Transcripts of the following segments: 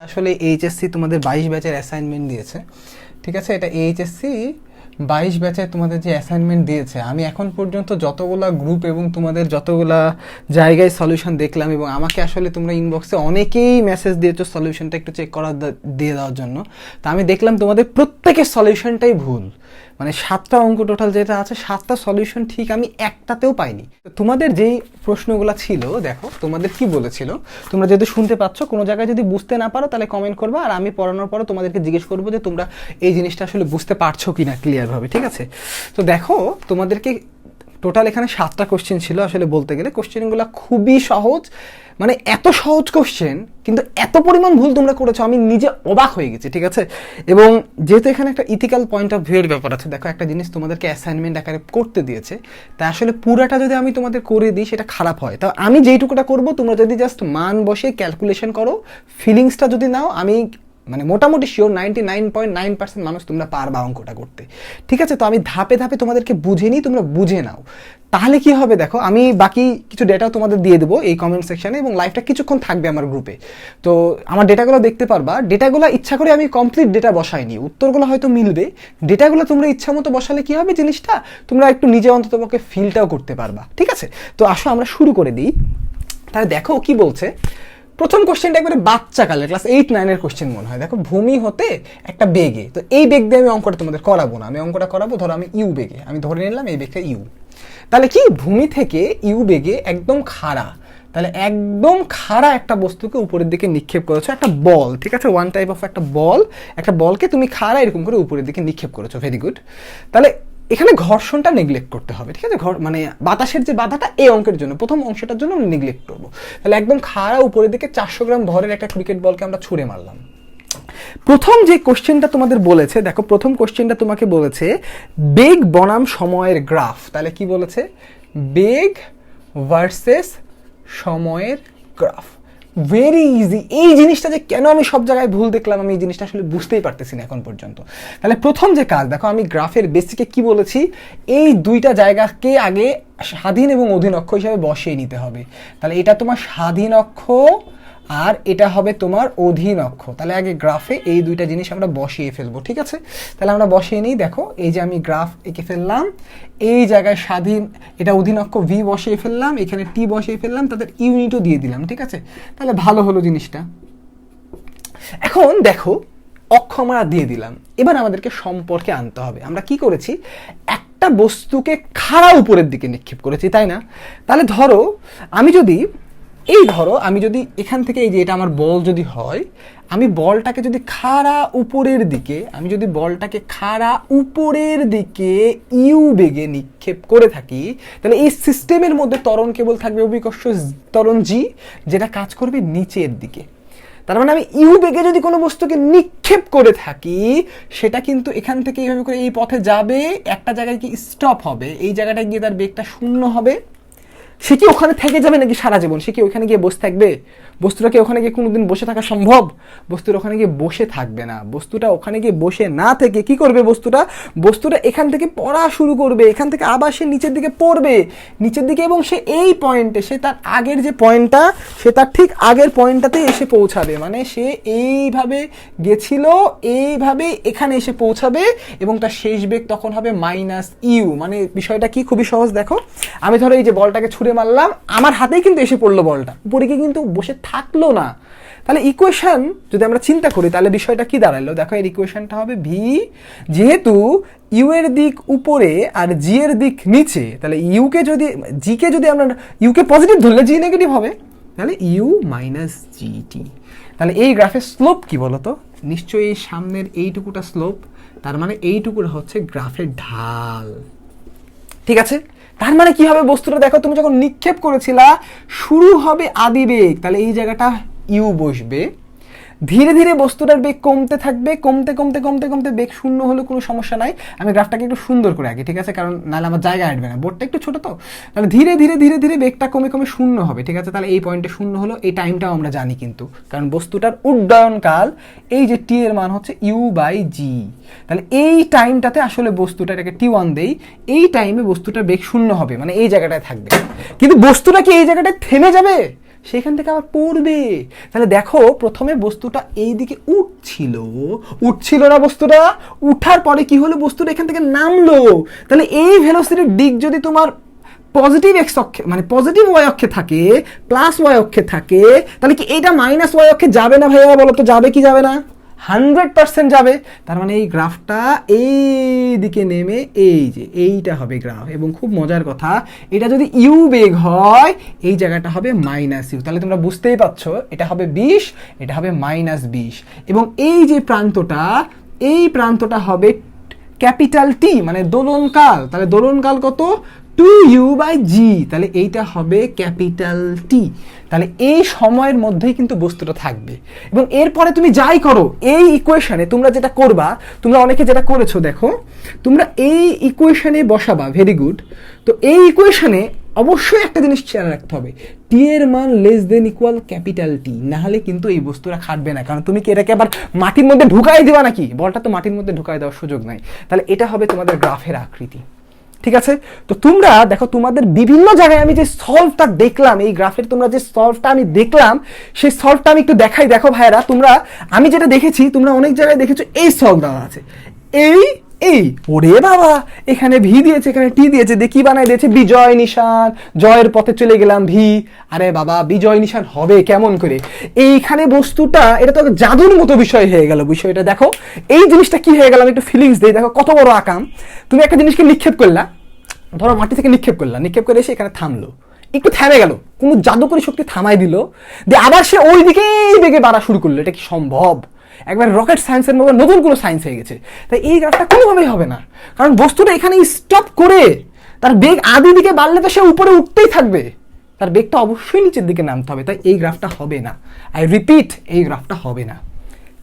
আসলে এইচএসসি তোমাদের 22 ব্যাচের অ্যাসাইনমেন্ট দিয়েছে, ঠিক আছে। এটা এইচএসসি 22 ব্যাচে তোমাদের যে অ্যাসাইনমেন্ট দিয়েছে, আমি এখন পর্যন্ত যতগুলা গ্রুপ এবং তোমাদের যতগুলা জায়গায় সলিউশন দেখলাম, এবং আমাকে আসলে তোমরা ইনবক্সে অনেকেই মেসেজ দিয়েছো সলিউশনটা একটু চেক করা দিয়ে দেওয়ার জন্য। তো আমি দেখলাম তোমাদের প্রত্যেকের সলিউশনটাই ভুল, মানে 7টা অঙ্ক টোটাল যেটা আছে 7টা সলিউশন ঠিক আমি একটাতেও পাইনি। তো তোমাদের যেই প্রশ্নগুলো ছিল, দেখো তোমাদের কি বলেছিল, তোমরা যেহেতু শুনতে পাচ্ছ, কোনো জায়গায় যদি বুঝতে না পারো তাহলে কমেন্ট করবে, আর আমি পড়ানোর পরে তোমাদেরকে জিজ্ঞেস করবো যে তোমরা এই জিনিসটা আসলে বুঝতে পারছো কিনা ক্লিয়ারভাবে, ঠিক আছে। তো দেখো তোমাদেরকে টোটাল এখানে 7টা কোশ্চেন ছিল। আসলে বলতে গেলে কোশ্চেনগুলো খুবই সহজ, মানে এত সহজ কোশ্চেন কিন্তু এত পরিমাণ ভুল তোমরা করেছো, আমি নিজে অবাক হয়ে গেছি, ঠিক আছে। এবং যেহেতু এখানে একটা ইথিক্যাল পয়েন্ট অফ ভিউর ব্যাপার আছে, দেখো একটা জিনিস তোমাদেরকে অ্যাসাইনমেন্ট আকারে করতে দিয়েছে, তাই আসলে পুরাটা যদি আমি তোমাদের করে দিই সেটা খারাপ হয়। তো আমি যেইটুকুটা করবো, তোমরা যদি জাস্ট মান বসে ক্যালকুলেশন করো, ফিলিংসটা যদি নাও, আমি মানে মোটামুটি শিওর 99.9% মানুষ তোমরা পারবা অঙ্কটা করতে, ঠিক আছে। তো আমি ধাপে ধাপে তোমাদেরকে বুঝে নিই, তোমরা বুঝে নাও, তাহলে কি হবে দেখো। আমি বাকি কিছু ডেটাও তোমাদের দিয়ে দেবো এই কমেন্ট সেকশনে, এবং লাইভটা কিছুক্ষণ থাকবে আমার গ্রুপে, তো আমার ডেটাগুলো দেখতে পারবা। ডেটাগুলো ইচ্ছা করে আমি কমপ্লিট ডেটা বসাইনি, উত্তরগুলো হয়তো মিলবে, ডেটাগুলো তোমরা ইচ্ছা মতো বসালে কি হবে জিনিসটা, তোমরা একটু নিজে অন্ততপক্ষে ফিলটাও করতে পারবা, ঠিক আছে। তো আসো আমরা শুরু করে দিই। তাহলে দেখো কি বলছে। প্রথম কোশ্চেনটা একবারে বাচ্চা কালের, ক্লাস 8-9 কোশ্চেন মনে হয়। দেখো, ভূমি হতে একটা বেগে, তো এই বেগ দিয়ে আমি অঙ্কটা তোমাদের করাবো না, আমি অঙ্কটা করাবো ধরো আমি ইউ বেগে, আমি ধরে নিলাম এই বেগটা ইউ। তাহলে কি, ভূমি থেকে ইউ বেগে একদম খাড়া, তাহলে একদম খাড়া একটা বস্তুকে উপরের দিকে নিক্ষেপ করেছো, একটা বল, ঠিক আছে, ওয়ান টাইপ অফ একটা বল, একটা বলকে তুমি খাড়া এরকম করে উপরের দিকে নিক্ষেপ করেছো, ভেরি গুড। তাহলে এখানে ঘর্ষণটা নেগলেক্ট করতে হবে, ঠিক আছে। মানে বাতাসের যে বাধাটা এই অঙ্কের জন্য, প্রথম অংশটার জন্য আমি নেগলেক্ট করবো। তাহলে একদম খাড়া উপরের দিকে 400 গ্রাম ভরের একটা ক্রিকেট বলকে আমরা ছুঁড়ে মারলাম। প্রথম যে কোশ্চেনটা তোমাদের বলেছে, দেখো প্রথম কোশ্চেনটা তোমাকে বলেছে বেগ বনাম সময়ের গ্রাফ। তাহলে কি বলেছে, বেগ ভার্সেস সময়ের গ্রাফ। Very easy. এই জিনিসটা যে কেন আমি সব জায়গায় ভুল দেখলাম, আমি এই জিনিসটা আসলে বুঝতেই পারতেছি না এখন পর্যন্ত। তাহলে প্রথম যে কাজ, দেখো আমি গ্রাফের বেসিকে কি বলেছি, এই দুইটা জায়গাকে আগে স্বাধীন এবং অধীন অক্ষ হিসাবে বসিয়ে নিতে হবে। তাহলে এটা তোমার স্বাধীন অক্ষ আর এটা হবে তোমার অধীন অক্ষ। তাহলে আগে গ্রাফে এই দুইটা জিনিস আমরা বসিয়ে ফেলবো, ঠিক আছে। তাহলে আমরা বসিয়ে নিই। দেখো এই যে আমি গ্রাফ এঁকে ফেললাম, এই জায়গায় স্বাধীন, এটা অধীন অক্ষ ভি বসিয়ে ফেললাম, এখানে টি বসিয়ে ফেললাম, তাদের ইউনিটও দিয়ে দিলাম, ঠিক আছে। তাহলে ভালো হলো জিনিসটা। এখন দেখো অক্ষ আমরা দিয়ে দিলাম, এবার আমাদেরকে সম্পর্কে আনতে হবে। আমরা কি করেছি, একটা বস্তুকে খাড়া উপরের দিকে নিক্ষেপ করেছি, তাই না। তাহলে ধরো আমি যদি এখান থেকে, এই যে এটা আমার বল যদি হয়, আমি বলটাকে যদি খাড়া উপরের দিকে, ইউ বেগে নিক্ষেপ করে থাকি, তাহলে এই সিস্টেমের মধ্যে ত্বরণ কেবল থাকবে অভিকর্ষ ত্বরণ জি, যেটা কাজ করবে নিচের দিকে। তার মানে আমি ইউ বেগে যদি কোনো বস্তুকে নিক্ষেপ করে থাকি, সেটা কিন্তু এখান থেকে এইভাবে করে এই পথে যাবে, একটা জায়গায় কি স্টপ হবে, এই জায়গাটায় গিয়ে তার বেগটা শূন্য হবে। সে কি ওখানে থেকে যাবে নাকি সারা জীবন? সে কি ওখানে গিয়ে বসে থাকবে? বস্তুটা কি ওখানে গিয়ে কোনোদিন বসে থাকা সম্ভব? বস্তুটা ওখানে গিয়ে বসে থাকবে না। বস্তুটা ওখানে গিয়ে বসে না থেকে কি করবে, বস্তুটা এখান থেকে পড়া শুরু করবে, এখান থেকে আবার সে নিচের দিকে পড়বে, নিচের দিকে, এবং সে এই পয়েন্টে, সে তার আগের যে পয়েন্টটা, সে তার ঠিক আগের পয়েন্টটাতে এসে পৌঁছাবে। মানে সে এইভাবে গেছিল, এইভাবে এখানে এসে পৌঁছাবে, এবং তার শেষ বেগ তখন হবে মাইনাস ইউ। মানে বিষয়টা কি, খুবই সহজ। দেখো আমি ধরো এই যে বলটাকে ছুঁড়ে মারলাম, আমার হাতেই কিন্তু এসে পড়লো বলটা, উপরে গিয়ে কিন্তু বসে থাকলো না। তাহলে ইকুয়েশন যদি আমরা চিন্তা করি, তাহলে বিষয়টা কি দাঁড়ালো, দেখো এর ইকুয়েশনটা হবে ভি, যেহেতু ইউ এর দিক উপরে আর জি এর দিক নিচে, তাহলে জিকে যদি আমরা ইউকে পজিটিভ ধরলে জি নেগেটিভ হবে, তাহলে ইউ মাইনাস জিটি। তাহলে এই গ্রাফের স্লোপ কি বলতো, নিশ্চয়ই এই সামনের এইটুকুটা স্লোপ, তার মানে এইটুকুটা হচ্ছে গ্রাফের ঢাল, ঠিক আছে। তার মানে কি হবে, বস্তুটা দেখো তুমি যখন নিক্ষেপ করেছিলা, শুরু হবে আদি বেগ, তাহলে এই জায়গাটা ইউ বসবে, ধীরে ধীরে বস্তুটার বেগ কমতে থাকবে, কমতে কমতে কমতে কমতে বেগ শূন্য হলে কোনো সমস্যা নাই। আমি গ্রাফটাকে একটু সুন্দর করে আঁকি, ঠিক আছে, কারণ নাহলে আমার জায়গা হাঁটবে না, বোর্ডটা একটু ছোট তো। তাহলে ধীরে ধীরে ধীরে ধীরে বেগটা কমে কমে শূন্য হবে, ঠিক আছে। তাহলে এই পয়েন্টে শূন্য হলো, এই টাইমটাও আমরা জানি কিন্তু, কারণ বস্তুটার উড্ডয়নকাল, এই যে টি এর মান হচ্ছে ইউ বাই জি। তাহলে এই টাইমটাতে আসলে বস্তুটা, এটাকে টি1 দেই, এই টাইমে বস্তুটার বেগ শূন্য হবে, মানে এই জায়গাটায় থাকবে। কিন্তু বস্তুটা কি এই জায়গাটায় থেমে যাবে? সেখান থেকে আবার পড়বে। তাহলে দেখো প্রথমে বস্তুটা এই দিকে উঠছিল না, বস্তুটা উঠার পরে কি হলো, বস্তুটা এখান থেকে নামলো। তাহলে এই ভেলোসিটির দিক যদি তোমার পজিটিভ এক্স অক্ষে মানে পজিটিভ ওয়াই অক্ষে থাকে, প্লাস ওয়াই অক্ষে থাকে, তাহলে কি এইটা মাইনাস ওয়াই অক্ষে যাবে না ভাইয়া? বলো তো যাবে কি যাবে না? 100% যাবে। তার মানে এই গ্রাফটা এই দিকে নেমে এই যে এইটা হবে গ্রাফ। এবং খুব মজার কথা, এটা যদি ইউ বেগ হয় এই জায়গাটা হবে মাইনাস ইউ। তাহলে তোমরা বুঝতেই পারছো এটা হবে 20, এটা হবে -20। এবং এই যে প্রান্তটা, এই প্রান্তটা হবে ক্যাপিটাল টি মানে দোলনকাল। তাহলে দোলনকাল কত? 2u/g। তাহলে এইটা হবে ক্যাপিটাল টি। তাহলে এই সময়ের মধ্যেই কিন্তু বস্তুটা থাকবে। এবং এরপরে তুমি যাই করো, এই ইকুয়েশনে তোমরা যেটা করবা, তোমরা অনেকে যেটা করেছো দেখো, তোমরা এই ইকুয়েশনে বসাবা। Very good. তো এই ইকুয়েশনে অবশ্যই একটা জিনিস খেয়াল রাখতে হবে, টি এর মান less than equal capital T, না হলে কিন্তু এই বস্তুটা খাটবে না। কারণ তুমি কি এটাকে আবার মাটির মধ্যে ঢুকাই দিবা নাকি? বলটা তো মাটির মধ্যে ঢুকাই দেওয়ার সুযোগ নাই। তাহলে এটা হবে তোমাদের গ্রাফের আকৃতি। ঠিক আছে? তো তোমরা দেখো তোমাদের বিভিন্ন জায়গায় আমি যে সলভটা দেখলাম, এই গ্রাফের তোমরা যে সলভটা আমি দেখলাম, সেই সলভটা আমি একটু দেখাই। দেখো ভাইরা, তোমরা আমি যেটা দেখেছি, তোমরা অনেক জায়গায় দেখেছো এই সলভ দেওয়া আছে, এই ওরে বাবা, এখানে ভি দিয়েছে, এখানে টি দিয়েছে, দিয়ে কি বানাই দিয়েছে? বিজয় নিশান। জয়ের পথে চলে গেলাম ভি। আরে বাবা, বিজয় নিশান হবে কেমন করে? এইখানে বস্তুটা, এটা তো জাদুর মতো বিষয় হয়ে গেল। বিষয়টা দেখো, এই জিনিসটা কি হয়ে গেল, আমি একটু ফিলিংস দিই। দেখো কত বড় আকাম। তুমি একটা জিনিসকে নিক্ষেপ করলা, ধরো মাটি থেকে নিক্ষেপ করলা, নিক্ষেপ করে এসে এখানে থামলো, একটু থেমে গেল, কোনো জাদুকরী শক্তি থামাই দিল, দিয়ে আবার সে ওই দিকেই বেগে বাড়া শুরু করলো। এটা কি সম্ভব? একবার রকেট সায়েন্সের মধ্যে নতুন কোনো সায়েন্স হয়ে গেছে। তাই এই গ্রাফটা কোনোভাবেই হবে না, কারণ বস্তুটা এখানে স্টপ করে তার বেগ আদি দিকে বাড়লে তো সে উপরে উঠতেই থাকবে, তার বেগটা অবশ্যই নিচের দিকে নামতে হবে। তাই এই গ্রাফটা হবে না। আই রিপিট, এই গ্রাফটা হবে না।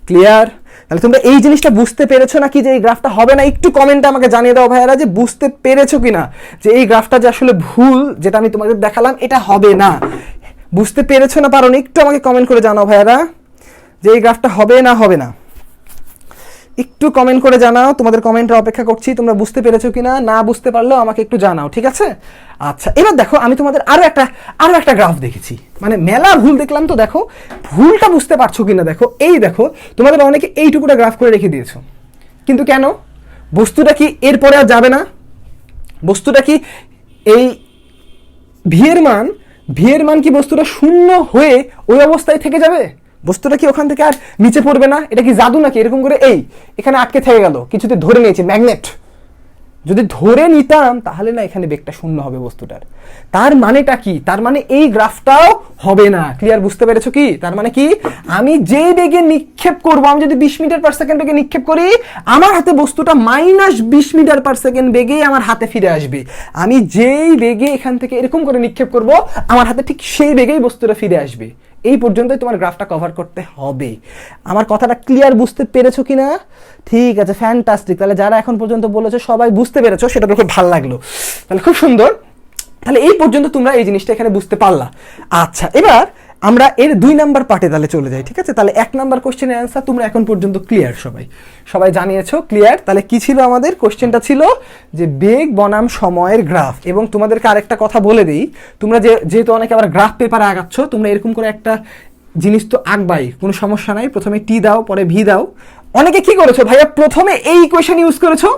ক্লিয়ার? তাহলে তোমরা এই জিনিসটা বুঝতে পেরেছো নাকি যে এই গ্রাফটা হবে না? একটু কমেন্টে আমাকে জানিয়ে দাও ভাইয়ারা যে বুঝতে পেরেছো কিনা, যে এই গ্রাফটা যে আসলে ভুল, যেটা আমি তোমাদের দেখালাম এটা হবে না। বুঝতে পেরেছো না পারো? একটু আমাকে কমেন্ট করে জানাও ভাইয়ারা যে এই গ্রাফটা হবে না হবে না। একটু কমেন্ট করে জানাও, তোমাদের কমেন্টের অপেক্ষা করছি। তোমরা বুঝতে পেরেছো কিনা, না বুঝতে পারলেও আমাকে একটু জানাও, ঠিক আছে? আচ্ছা, এবার দেখো আমি তোমাদের আরো একটা গ্রাফ দেখেছি, মানে মেলা ভুল দেখলাম। তো দেখো ভুলটা বুঝতে পারছো কিনা দেখো। এই দেখো, তোমাদের অনেকে এইটুকুটা গ্রাফ করে রেখে দিয়েছো, কিন্তু কেন? বস্তুটা কি এরপরে আর যাবে না? বস্তুটা কি এই ভি এর মান কি বস্তুটা শূন্য হয়ে ওই অবস্থায় থেকে যাবে? বস্তুটা কি ওখান থেকে আর নিচে পড়বে না? এটা কি জাদু নাকি? এরকম করে এখানে আটকে থেকে গেল, কিছুতে ধরে নিয়েছে, ম্যাগনেট। যদি ধরে নিতাম তাহলে না এখানে বেগটা শূন্য হবে বস্তুটার। তার মানেটা কি? তার মানে এই গ্রাফটাও হবে না। ক্লিয়ার? বুঝতে পেরেছো কি? তার মানে কি, আমি যে বেগে নিক্ষেপ করব, আমি যদি 20 মিটার পার সেকেন্ড বেগে নিক্ষেপ করি, আমার হাতে বস্তুটা -20 মিটার পার সেকেন্ড বেগে আমার হাতে ফিরে আসবে। আমি যেই বেগে এখান থেকে এরকম করে নিক্ষেপ করব, আমার হাতে ঠিক সেই বেগেই বস্তুটা ফিরে আসবে। এই পর্যন্তই তোমার গ্রাফটা কভার করতে হবে। আমার কথাটা ক্লিয়ার? বুঝতে পেরেছো কিনা? ঠিক আছে, ফ্যান্টাস্টিক। তাহলে যারা এখন পর্যন্ত বলেছো সবাই বুঝতে পেরেছো, সেটা খুব ভালো লাগলো। তাহলে খুব সুন্দর। তাহলে এই পর্যন্ত তোমরা এই জিনিসটা এখানে বুঝতে পারলা। আচ্ছা, এবার আমরা এর 2 নাম্বার পার্টে তাহলে চলে যাই, ঠিক আছে? তাহলে 1 নাম্বার কোশ্চেনের অ্যান্সার তোমরা এখন পর্যন্ত ক্লিয়ার, সবাই জানিয়েছো, ক্লিয়ার। তাহলে কি ছিল আমাদের কোশ্চেনটা? ছিল যে বেগ বনাম সময়ের গ্রাফ। এবং তোমাদেরকে আরেকটা কথা বলে দিই, তোমরা যেহেতু অনেকে আবার গ্রাফ পেপারে আগাচ্ছ, তোমরা এরকম করে একটা জিনিস তো আঁকবাই, কোনো সমস্যা নাই। প্রথমে টি দাও, পরে ভি দাও। অনেকে কি করেছো ভাইয়া, প্রথমে এই ইকুয়েশন ইউজ করেছো,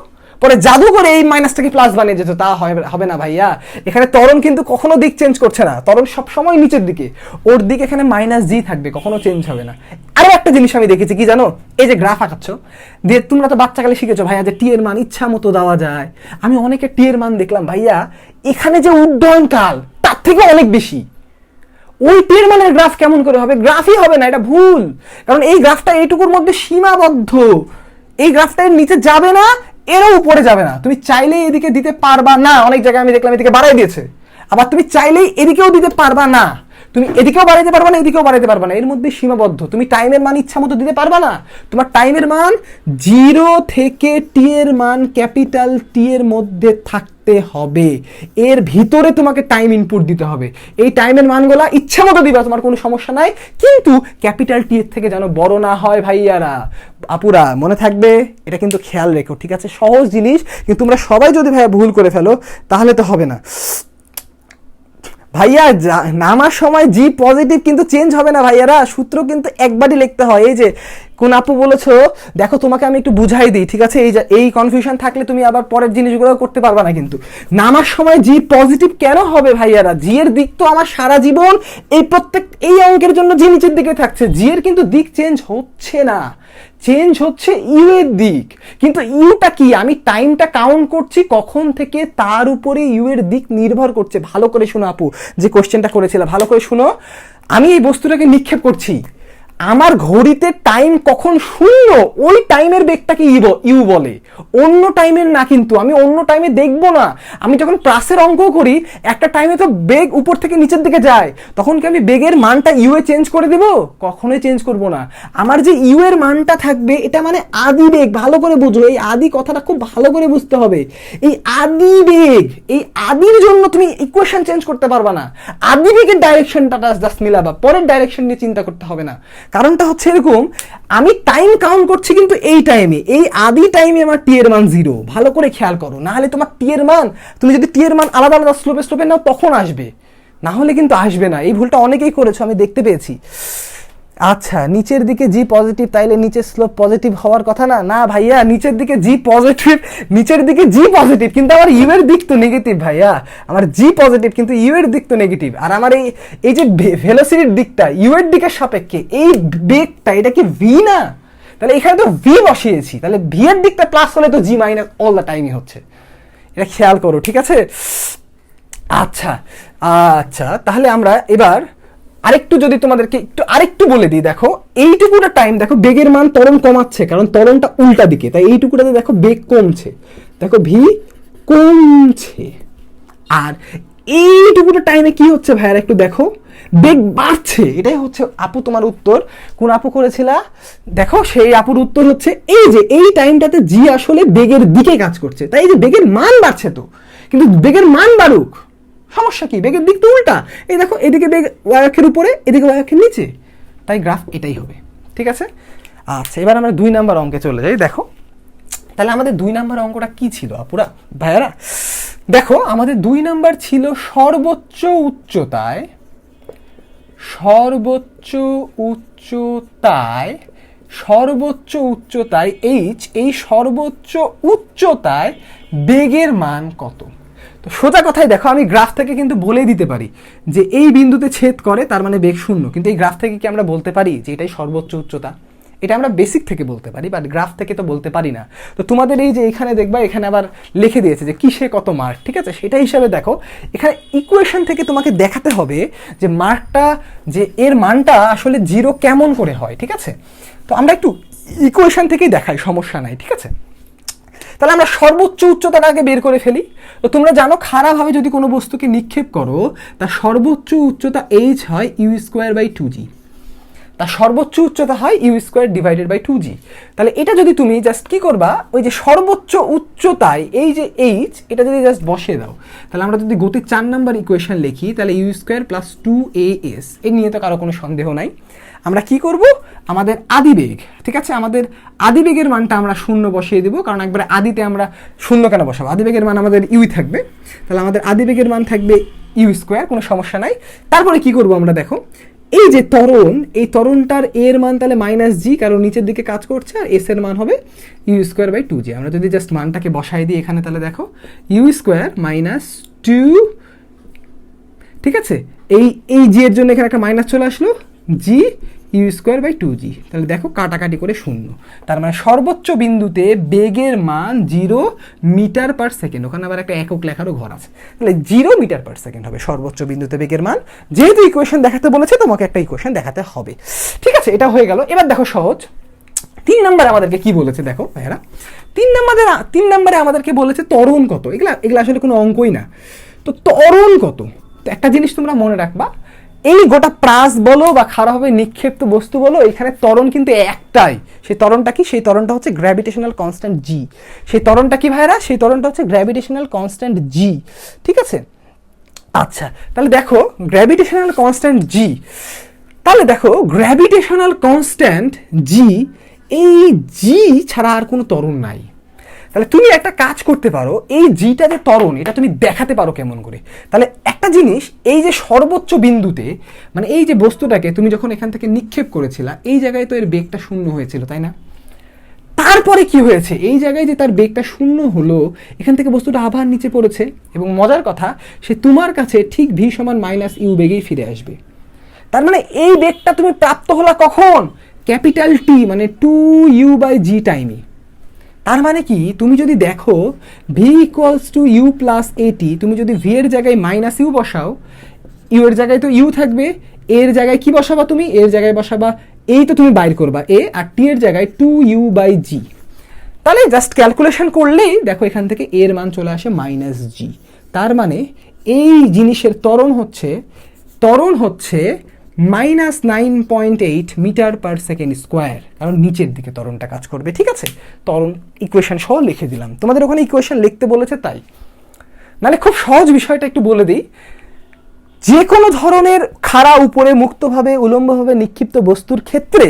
পরে জাদু করে এই মাইনাসটাকে প্লাস বানিয়ে যেত। তা হবে না ভাইয়া। এখানে ত্বরণ কিন্তু কখনো দিক চেঞ্জ করছে না, ত্বরণ সবসময় নিচের দিকে, ওর দিক এখানে -g থাকবে, কখনো চেঞ্জ হবে না। আরো একটা জিনিস আমি দেখেছি, কি জানো? এই যে গ্রাফ আঁকাচ্ছ, দিয়ে তোমরা তো বাচ্চাকালে শিখেছো ভাইয়া যে টি এর মান ইচ্ছা মতো দেওয়া যায়। আমি অনেকে টি এর মান দেখলাম ভাইয়া, এখানে যে উড্ডয়ন কাল তার থেকে অনেক বেশি। ওই টি এর মানের গ্রাফ কেমন করে হবে? গ্রাফই হবে না, এটা ভুল। কারণ এই গ্রাফটা এইটুকুর মধ্যে সীমাবদ্ধ। এই গ্রাফটা এর নিচে যাবে না, এরও উপরে যাবে না। তুমি চাইলেই এদিকে দিতে পারবা না। অনেক জায়গায় আমি দেখলাম এদিকে বাড়াই দিয়েছে, আবার তুমি চাইলেই এদিকেও দিতে পারবা না। তুমি এদিকেও বাড়াইতে পারবা না, এদিকেও বাড়াইতে পারবা না, এর মধ্যে সীমাবদ্ধ। তুমি টাইমের মান ইচ্ছা মতো দিতে পারবা না। তোমার টাইমের মান 0 থেকে টি এর মান ক্যাপিটাল টি এর মধ্যে থাকতে হবে। এর ভিতরে তোমাকে টাইম ইনপুট দিতে হবে। এই টাইমের মানগুলা ইচ্ছা মতো দিবা, তোমার কোনো সমস্যা নাই, কিন্তু ক্যাপিটাল টি এর থেকে যেন বড় না হয় ভাইয়ারা, আপুরা, মনে থাকবে। এটা কিন্তু খেয়াল রেখো, ঠিক আছে? সহজ জিনিস, কিন্তু তোমরা সবাই যদি ভাইয়া ভুল করে ফেলো তাহলে তো হবে না। ভাইয়া নামার সময় জি পজিটিভ কিন্তু চেঞ্জ হবে না ভাইয়ারা, সূত্র কিন্তু একবারই লিখতে হয়। এই যে কোন আপু বলেছো, দেখো তোমাকে আমি একটু বুঝাই দিই, ঠিক আছে? এই কনফিউশন থাকলে তুমি আবার পরের জিনিসগুলো করতে পারবা না। কিন্তু নামার সময় জি পজিটিভ কেন হবে ভাইয়ারা? জি এর দিক তো আমার সারা জীবন এই অঙ্কের জন্য জি নিচের দিকে থাকছে, জি এর কিন্তু দিক চেঞ্জ হচ্ছে না, চেঞ্জ হচ্ছে ইউ এর দিক। কিন্তু ইউটা কি, আমি টাইমটা কাউন্ট করছি কখন থেকে, তার উপরে ইউ এর দিক নির্ভর করছে। ভালো করে শোনো আপু, যে কোশ্চেনটা করেছিল ভালো করে শোনো। আমি এই বস্তুটাকে নিক্ষেপ করছি, আমার ঘড়িতে টাইম কখন শূন্য, ওই টাইমের বেগটাকে ইউ বলে, অন্য টাইমের না। কিন্তু আমি অন্য টাইমে দেখবো না। আমি যখন প্লাসের অঙ্ক করি, একটা টাইমে তো বেগ উপর থেকে নিচের দিকে যায়, তখন কি আমি বেগের মানটা ইউ এ চেঞ্জ করে দেব? কখনোই চেঞ্জ করব না। আমার যে ইউ এর মানটা থাকবে, এটা মানে আদি বেগ। ভালো করে বুঝো, এই আদি কথাটা খুব ভালো করে বুঝতে হবে। এই আদি বেগ, এই আদির জন্য তুমি ইকুয়েশন চেঞ্জ করতে পারবা না। আদি বেগের ডাইরেকশনটা জাস্ট মিলাবা, পরের ডাইরেকশন নিয়ে চিন্তা করতে হবে না। কারণটা হচ্ছে এরকম, আমি টাইম কাউন্ট করছি কিন্তু এই টাইমে, এই আদি টাইমে আমার টি এর মান 0। ভালো করে খেয়াল করো, না হলে তোমার টি এর মান, তুমি যদি টি এর মান আলাদা আলাদা স্লোপে নাও তখন আসবে, না হলে কিন্তু আসবে না। এই ভুলটা অনেকেই করেছো, আমি দেখতে পেয়েছি। আচ্ছা, নিচের দিকে জি পজিটিভ, তাইলে নিচের স্লোপ পজিটিভ হওয়ার কথা না? না ভাইয়া, নিচের দিকে জি পজিটিভ, নিচের দিকে জি পজিটিভ, কিন্তু আমার ইউ এর দিক তো নেগেটিভ ভাইয়া। আমার জি পজিটিভ কিন্তু ইউ এর দিক তো নেগেটিভ। আর আমার এই যে ভেলোসিটির দিকটা ইউ এর দিকের সাপেক্ষে, এই বেগটা, এটা কি ভি না? তাহলে এখানে তো ভি বসিয়েছি, তাহলে ভি এর দিকটা প্লাস হলে তো জি মাইনাস অল দ্য টাইমই হচ্ছে। এটা খেয়াল করো, ঠিক আছে? আচ্ছা আচ্ছা, তাহলে আমরা এবার আরেকটু যদি তোমাদেরকে আরেকটু বলে দিই, দেখো এইটুকুটা টাইম দেখো বেগের মান ত্বরণ কমাচ্ছে, কারণ ত্বরণটা উল্টা দিকে, তাই এইটুকুটাতে দেখো বেগ কমছে, দেখো ভি কমছে। আর এইটুকুটা টাইমে কি হচ্ছে ভাইয়ারা একটু দেখো, বেগ বাড়ছে। এটাই হচ্ছে আপু তোমার উত্তর। কোন আপু করেছিল দেখো, সেই আপুর উত্তর হচ্ছে এই যে এই টাইমটাতে জি আসলে বেগের দিকে কাজ করছে, তাই এই যে বেগের মান বাড়ছে তো, কিন্তু বেগের মান বাড়ুক, সমস্যা কি? বেগের দিক তো উল্টা। এই দেখো, এদিকে বেগ ওয়াই অক্ষের উপরে, এদিকে ওয়াই অক্ষের নিচে, তাই গ্রাফ এটাই হবে, ঠিক আছে? আচ্ছা, এবার আমরা 2 নাম্বার অঙ্কে চলে যাই। দেখো তাহলে আমাদের 2 নাম্বার অঙ্কটা কি ছিল আপুরা ভাইয়ারা? দেখো আমাদের 2 নাম্বার ছিল সর্বোচ্চ উচ্চতায়, সর্বোচ্চ উচ্চতায় এইচ, এই সর্বোচ্চ উচ্চতায় বেগের মান কত? তো সোজা কথায় দেখো, আমি গ্রাফ থেকে কিন্তু বলেই দিতে পারি যে এই বিন্দুতে ছেদ করে, তার মানে বেগ 0। কিন্তু এই গ্রাফ থেকে কি আমরা বলতে পারি যে এটাই সর্বোচ্চ উচ্চতা? এটা আমরা বেসিক থেকে বলতে পারি, বাট গ্রাফ থেকে তো বলতে পারি না। তো তোমাদের এই যে এখানে দেখবা, এখানে আবার লিখে দিয়েছে যে কিসে কত মার্ক, ঠিক আছে? সেটা হিসাবে দেখো, এখানে ইকুয়েশন থেকে তোমাকে দেখাতে হবে যে মার্কটা, যে এর মানটা আসলে 0 কেমন করে হয়, ঠিক আছে? তো আমরা একটু ইকুয়েশন থেকেই দেখাই, সমস্যা নাই, ঠিক আছে? তাহলে আমরা সর্বোচ্চ উচ্চতাটাকে বের করে ফেলি। তো তোমরা জানো, খারাপভাবে যদি কোনো বস্তুকে নিক্ষেপ করো, তার সর্বোচ্চ উচ্চতা এইচ হয় u²/2g, তার সর্বোচ্চ উচ্চতা হয় u²/2g। তাহলে এটা যদি তুমি জাস্ট কি করবা, ওই যে সর্বোচ্চ উচ্চতায় এই যে এইচ, এটা যদি জাস্ট বসিয়ে দাও, তাহলে আমরা যদি গতির 4 নাম্বার ইকুয়েশন লিখি, তাহলে u² + 2as, এর নিয়ে তো কারো কোনো সন্দেহ নাই। আমরা কি করব, আমাদের আদিবেগ, ঠিক আছে, আমাদের আদিবেগের মানটা আমরা 0 বসিয়ে দেবো, কারণ একবারে আদিতে আমরা 0 কেন বসাবো? আদিবেগের মান আমাদের ইউ থাকবে, তাহলে আমাদের আদিবেগের মান থাকবে u², কোনো সমস্যা নাই। তারপরে কি করব আমরা, দেখো এই যে ত্বরণ, এই ত্বরণটার এর মান তাহলে -g, কারণ নিচের দিকে কাজ করছে, আর এস এর মান হবে u²/2g। আমরা যদি জাস্ট মানটাকে বসাই দিই এখানে, তাহলে দেখো u² - 2, ঠিক আছে? এই জি এর জন্য এখানে একটা মাইনাস চলে আসলো, জি u²/2g। তাহলে দেখো কাটাকাটি করে 0, তার মানে সর্বোচ্চ বিন্দুতে বেগের মান 0 মিটার/সেকেন্ড। ওখানে আবার একটা একক লেখারও ঘর আছে, তাহলে 0 মিটার/সেকেন্ড হবে সর্বোচ্চ বিন্দুতে বেগের মান। যেহেতু ইকুয়েশন দেখাতে বলেছে, তোমাকে একটা ইকুয়েশন দেখাতে হবে, ঠিক আছে? এটা হয়ে গেল। এবার দেখো সহজ 3 নম্বরে আমাদেরকে কি বলেছে, দেখো ভাইরা 3 নম্বরে আমাদেরকে বলেছে ত্বরণ কত। এগুলা আসলে কোনো অঙ্কই না। তো ত্বরণ কত? তো একটা জিনিস তোমরা মনে রাখবা, এই গোটা প্রাস বলো বা খারাপভাবে নিক্ষেপ্ত বস্তু বলো, এখানে ত্বরণ কিন্তু একটাই। সেই ত্বরণটা কি? সেই ত্বরণটা হচ্ছে গ্র্যাভিটেশনাল কনস্ট্যান্ট জি। সেই ত্বরণটা কি ভাইরা? সেই ত্বরণটা হচ্ছে গ্র্যাভিটেশনাল কনস্ট্যান্ট জি, ঠিক আছে? আচ্ছা, তাহলে দেখো গ্র্যাভিটেশনাল কনস্ট্যান্ট জি, তাহলে দেখো গ্র্যাভিটেশনাল কনস্ট্যান্ট জি, এই জি ছাড়া আর কোনো ত্বরণ নাই। তাহলে তুমি একটা কাজ করতে পারো, এই জিটা যে ত্বরণ এটা তুমি দেখাতে পারো কেমন করে। তাহলে একটা জিনিস, এই যে সর্বোচ্চ বিন্দুতে মানে এই যে বস্তুটাকে তুমি যখন এখান থেকে নিক্ষেপ করেছিলা, এই জায়গায় তো এর বেগটা শূন্য হয়েছিল, তাই না? তারপরে কি হয়েছে, এই জায়গায় যে তার বেগটা শূন্য হলো, এখান থেকে বস্তুটা আবার নিচে পড়েছে, এবং মজার কথা সে তোমার কাছে ঠিক ভি সমান মাইনাস ইউ বেগেই ফিরে আসবে। তার মানে এই বেগটা তুমি প্রাপ্ত হলা কখন? ক্যাপিটাল টি মানে 2u/g টাইমে। তার মানে কি, তুমি যদি দেখো v equals to u plus a t, তুমি যদি ভি এর জায়গায় মাইনাস ইউ বসাও, ইউ এর জায়গায় তো ইউ থাকবে, এর জায়গায় কি বসাবা তুমি? এর জায়গায় বসাবা এই তো তুমি বাইর করবা এ, আর টি এর জায়গায় 2u/g। তাহলে জাস্ট ক্যালকুলেশন করলেই দেখো এখান থেকে এর মান চলে আসে -g। তার মানে এই জিনিসের ত্বরণ হচ্ছে -9.8 মিটার পার সেকেন্ড স্কোয়ার, কারণ নিচের দিকে ত্বরণটা কাজ করবে। ঠিক আছে, ত্বরণ ইকুয়েশন সহ লিখে দিলাম, তোমাদের ওখানে ইকুয়েশন লিখতে বলেছে তাই। নাহলে খুব সহজ বিষয়টা একটু বলে দিই, যে কোনো ধরনের খাড়া উপরে মুক্তভাবে উলম্বভাবে নিক্ষিপ্ত বস্তুর ক্ষেত্রে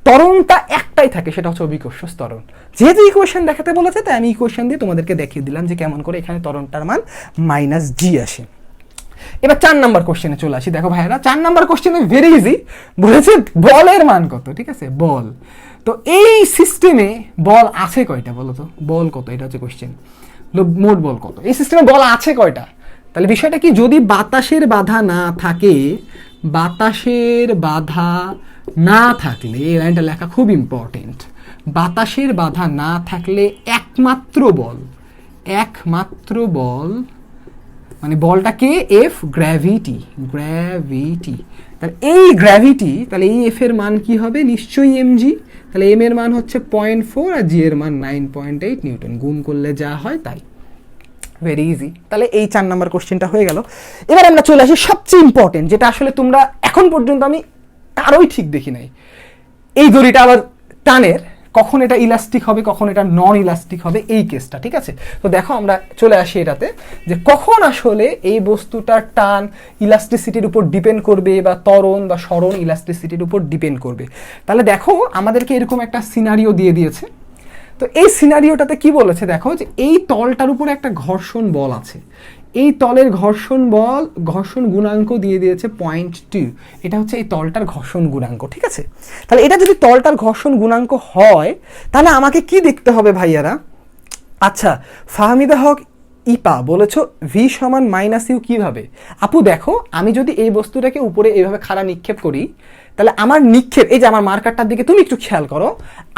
ত্বরণটা একটাই থাকে, সেটা হচ্ছে অভিকর্ষ ত্বরণ। যেহেতু ইকুয়েশন দেখাতে বলেছে তাই আমি ইকুয়েশন দিয়ে তোমাদেরকে দেখিয়ে দিলাম যে কেমন করে এখানে ত্বরণটার মান -g আসে। এবার 4 নাম্বার কোশ্চেনে চলে আসি। দেখো ভাইয়েরা, 4 নাম্বার কোশ্চেনে ভেরি ইজি, বলেছে বলের মান কত। ঠিক আছে, বল। তো এই সিস্টেমে বল আছে কয়টা বলো তো? বল কত, এটা হচ্ছে কোশ্চেন। মোট বল কত, এই সিস্টেমে বল আছে কয়টা? তাহলে বিষয়টা কি, যদি বাতাসের বাধা না থাকে, বাতাসের বাধা না থাকলে, এই লাইনটা লেখা খুব ইম্পর্টেন্ট, বাতাসের বাধা না থাকলে একমাত্র বল মানে বলটাকে এফ, গ্র্যাভিটি। তাহলে এই গ্র্যাভিটি, তাহলে এই এফ এর মান কি হবে? নিশ্চয়ই mg। তাহলে এম এর মান হচ্ছে 0.4 আর জি এর মান 9.8 নিউটন, গুণ করলে যা হয় তাই। Very easy. তাহলে এই 4 নাম্বার কোশ্চেনটা হয়ে গেল। এবার আমরা চলে আসি সবচেয়ে ইম্পর্টেন্ট, যেটা আসলে তোমরা এখন পর্যন্ত আমি কারোই ঠিক দেখি নাই। এই দড়িটা আবার টানের, কখন এটা ইলাস্টিক হবে, কখন এটা নন ইলাস্টিক হবে, এই কেসটা। ঠিক আছে, তো দেখো আমরা চলে আসি এটাতে, যে কখন আসলে এই বস্তুটার টান ইলাস্টিসিটির উপর ডিপেন্ড করবে, বা ত্বরণ বা সরণ ইলাস্টিসিটির উপর ডিপেন্ড করবে। তাহলে দেখো আমাদেরকে এরকম একটা সিনারিও দিয়ে দিয়েছে। তো এই সিনারিওটাতে কি বলেছে দেখো, যে এই তলটার উপরে একটা ঘর্ষণ বল আছে, এই তলের ঘর্ষণ গুণাঙ্ক দিয়ে দিয়েছে 0.2। এটা হচ্ছে এই তলটার ঘর্ষণ গুণাঙ্ক। ঠিক আছে, তাহলে এটা যদি তলটার ঘর্ষণ গুণাঙ্ক হয়, তাহলে আমাকে কি দেখতে হবে ভাইয়ারা? আচ্ছা, ফাহমিদা হক ইপা বলেছো ভি সমান -ইউ কিভাবে? আপু দেখো, আমি যদি এই বস্তুটাকে উপরে এইভাবে খাড়া নিক্ষেপ করি, তাহলে আমার নিক্ষেপ, এই যে আমার মার্কারটার দিকে তুমি একটু খেয়াল করো,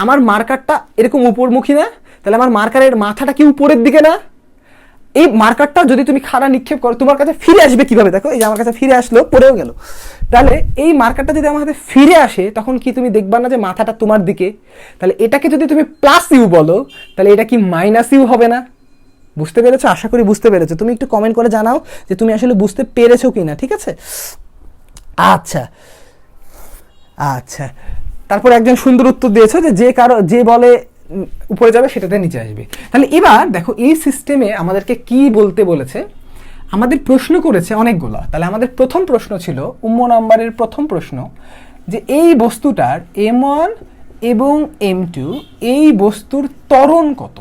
আমার মার্কারটা এরকম উপরমুখী না? তাহলে আমার মার্কারের মাথাটা কি উপরের দিকে না? এই মার্কারটা যদি তুমি খাড়া নিক্ষেপ করো, তোমার কাছে ফিরে আসবে কিভাবে? দেখো, এই যে আমার কাছে ফিরে আসলো, পড়েও গেল। তাহলে এই মার্কারটা যদি আমার হাতে ফিরে আসে, তখন কি তুমি দেখবা না যে মাথাটা তোমার দিকে? তাহলে এটাকে যদি তুমি +ইউ বলো, তাহলে এটা কি -ইউ হবে না? বুঝতে পেরেছো? আশা করি বুঝতে পেরেছো। তুমি একটু কমেন্ট করে জানাও যে তুমি আসলে বুঝতে পেরেছো কিনা। ঠিক আছে, আচ্ছা, তারপর একজন সুন্দর উত্তর দিয়েছো যে বলে উপরে যাবে সেটাতে নিচে আসবে। তাহলে এবার দেখো, এই সিস্টেমে আমাদেরকে কি বলতে বলেছে, আমাদের প্রশ্ন করেছে অনেকগুলো। তাহলে আমাদের প্রথম প্রশ্ন ছিল, নাম্বারের প্রথম প্রশ্ন, যে এই বস্তুটার m1 এবং m2 এই বস্তুর ত্বরণ কত?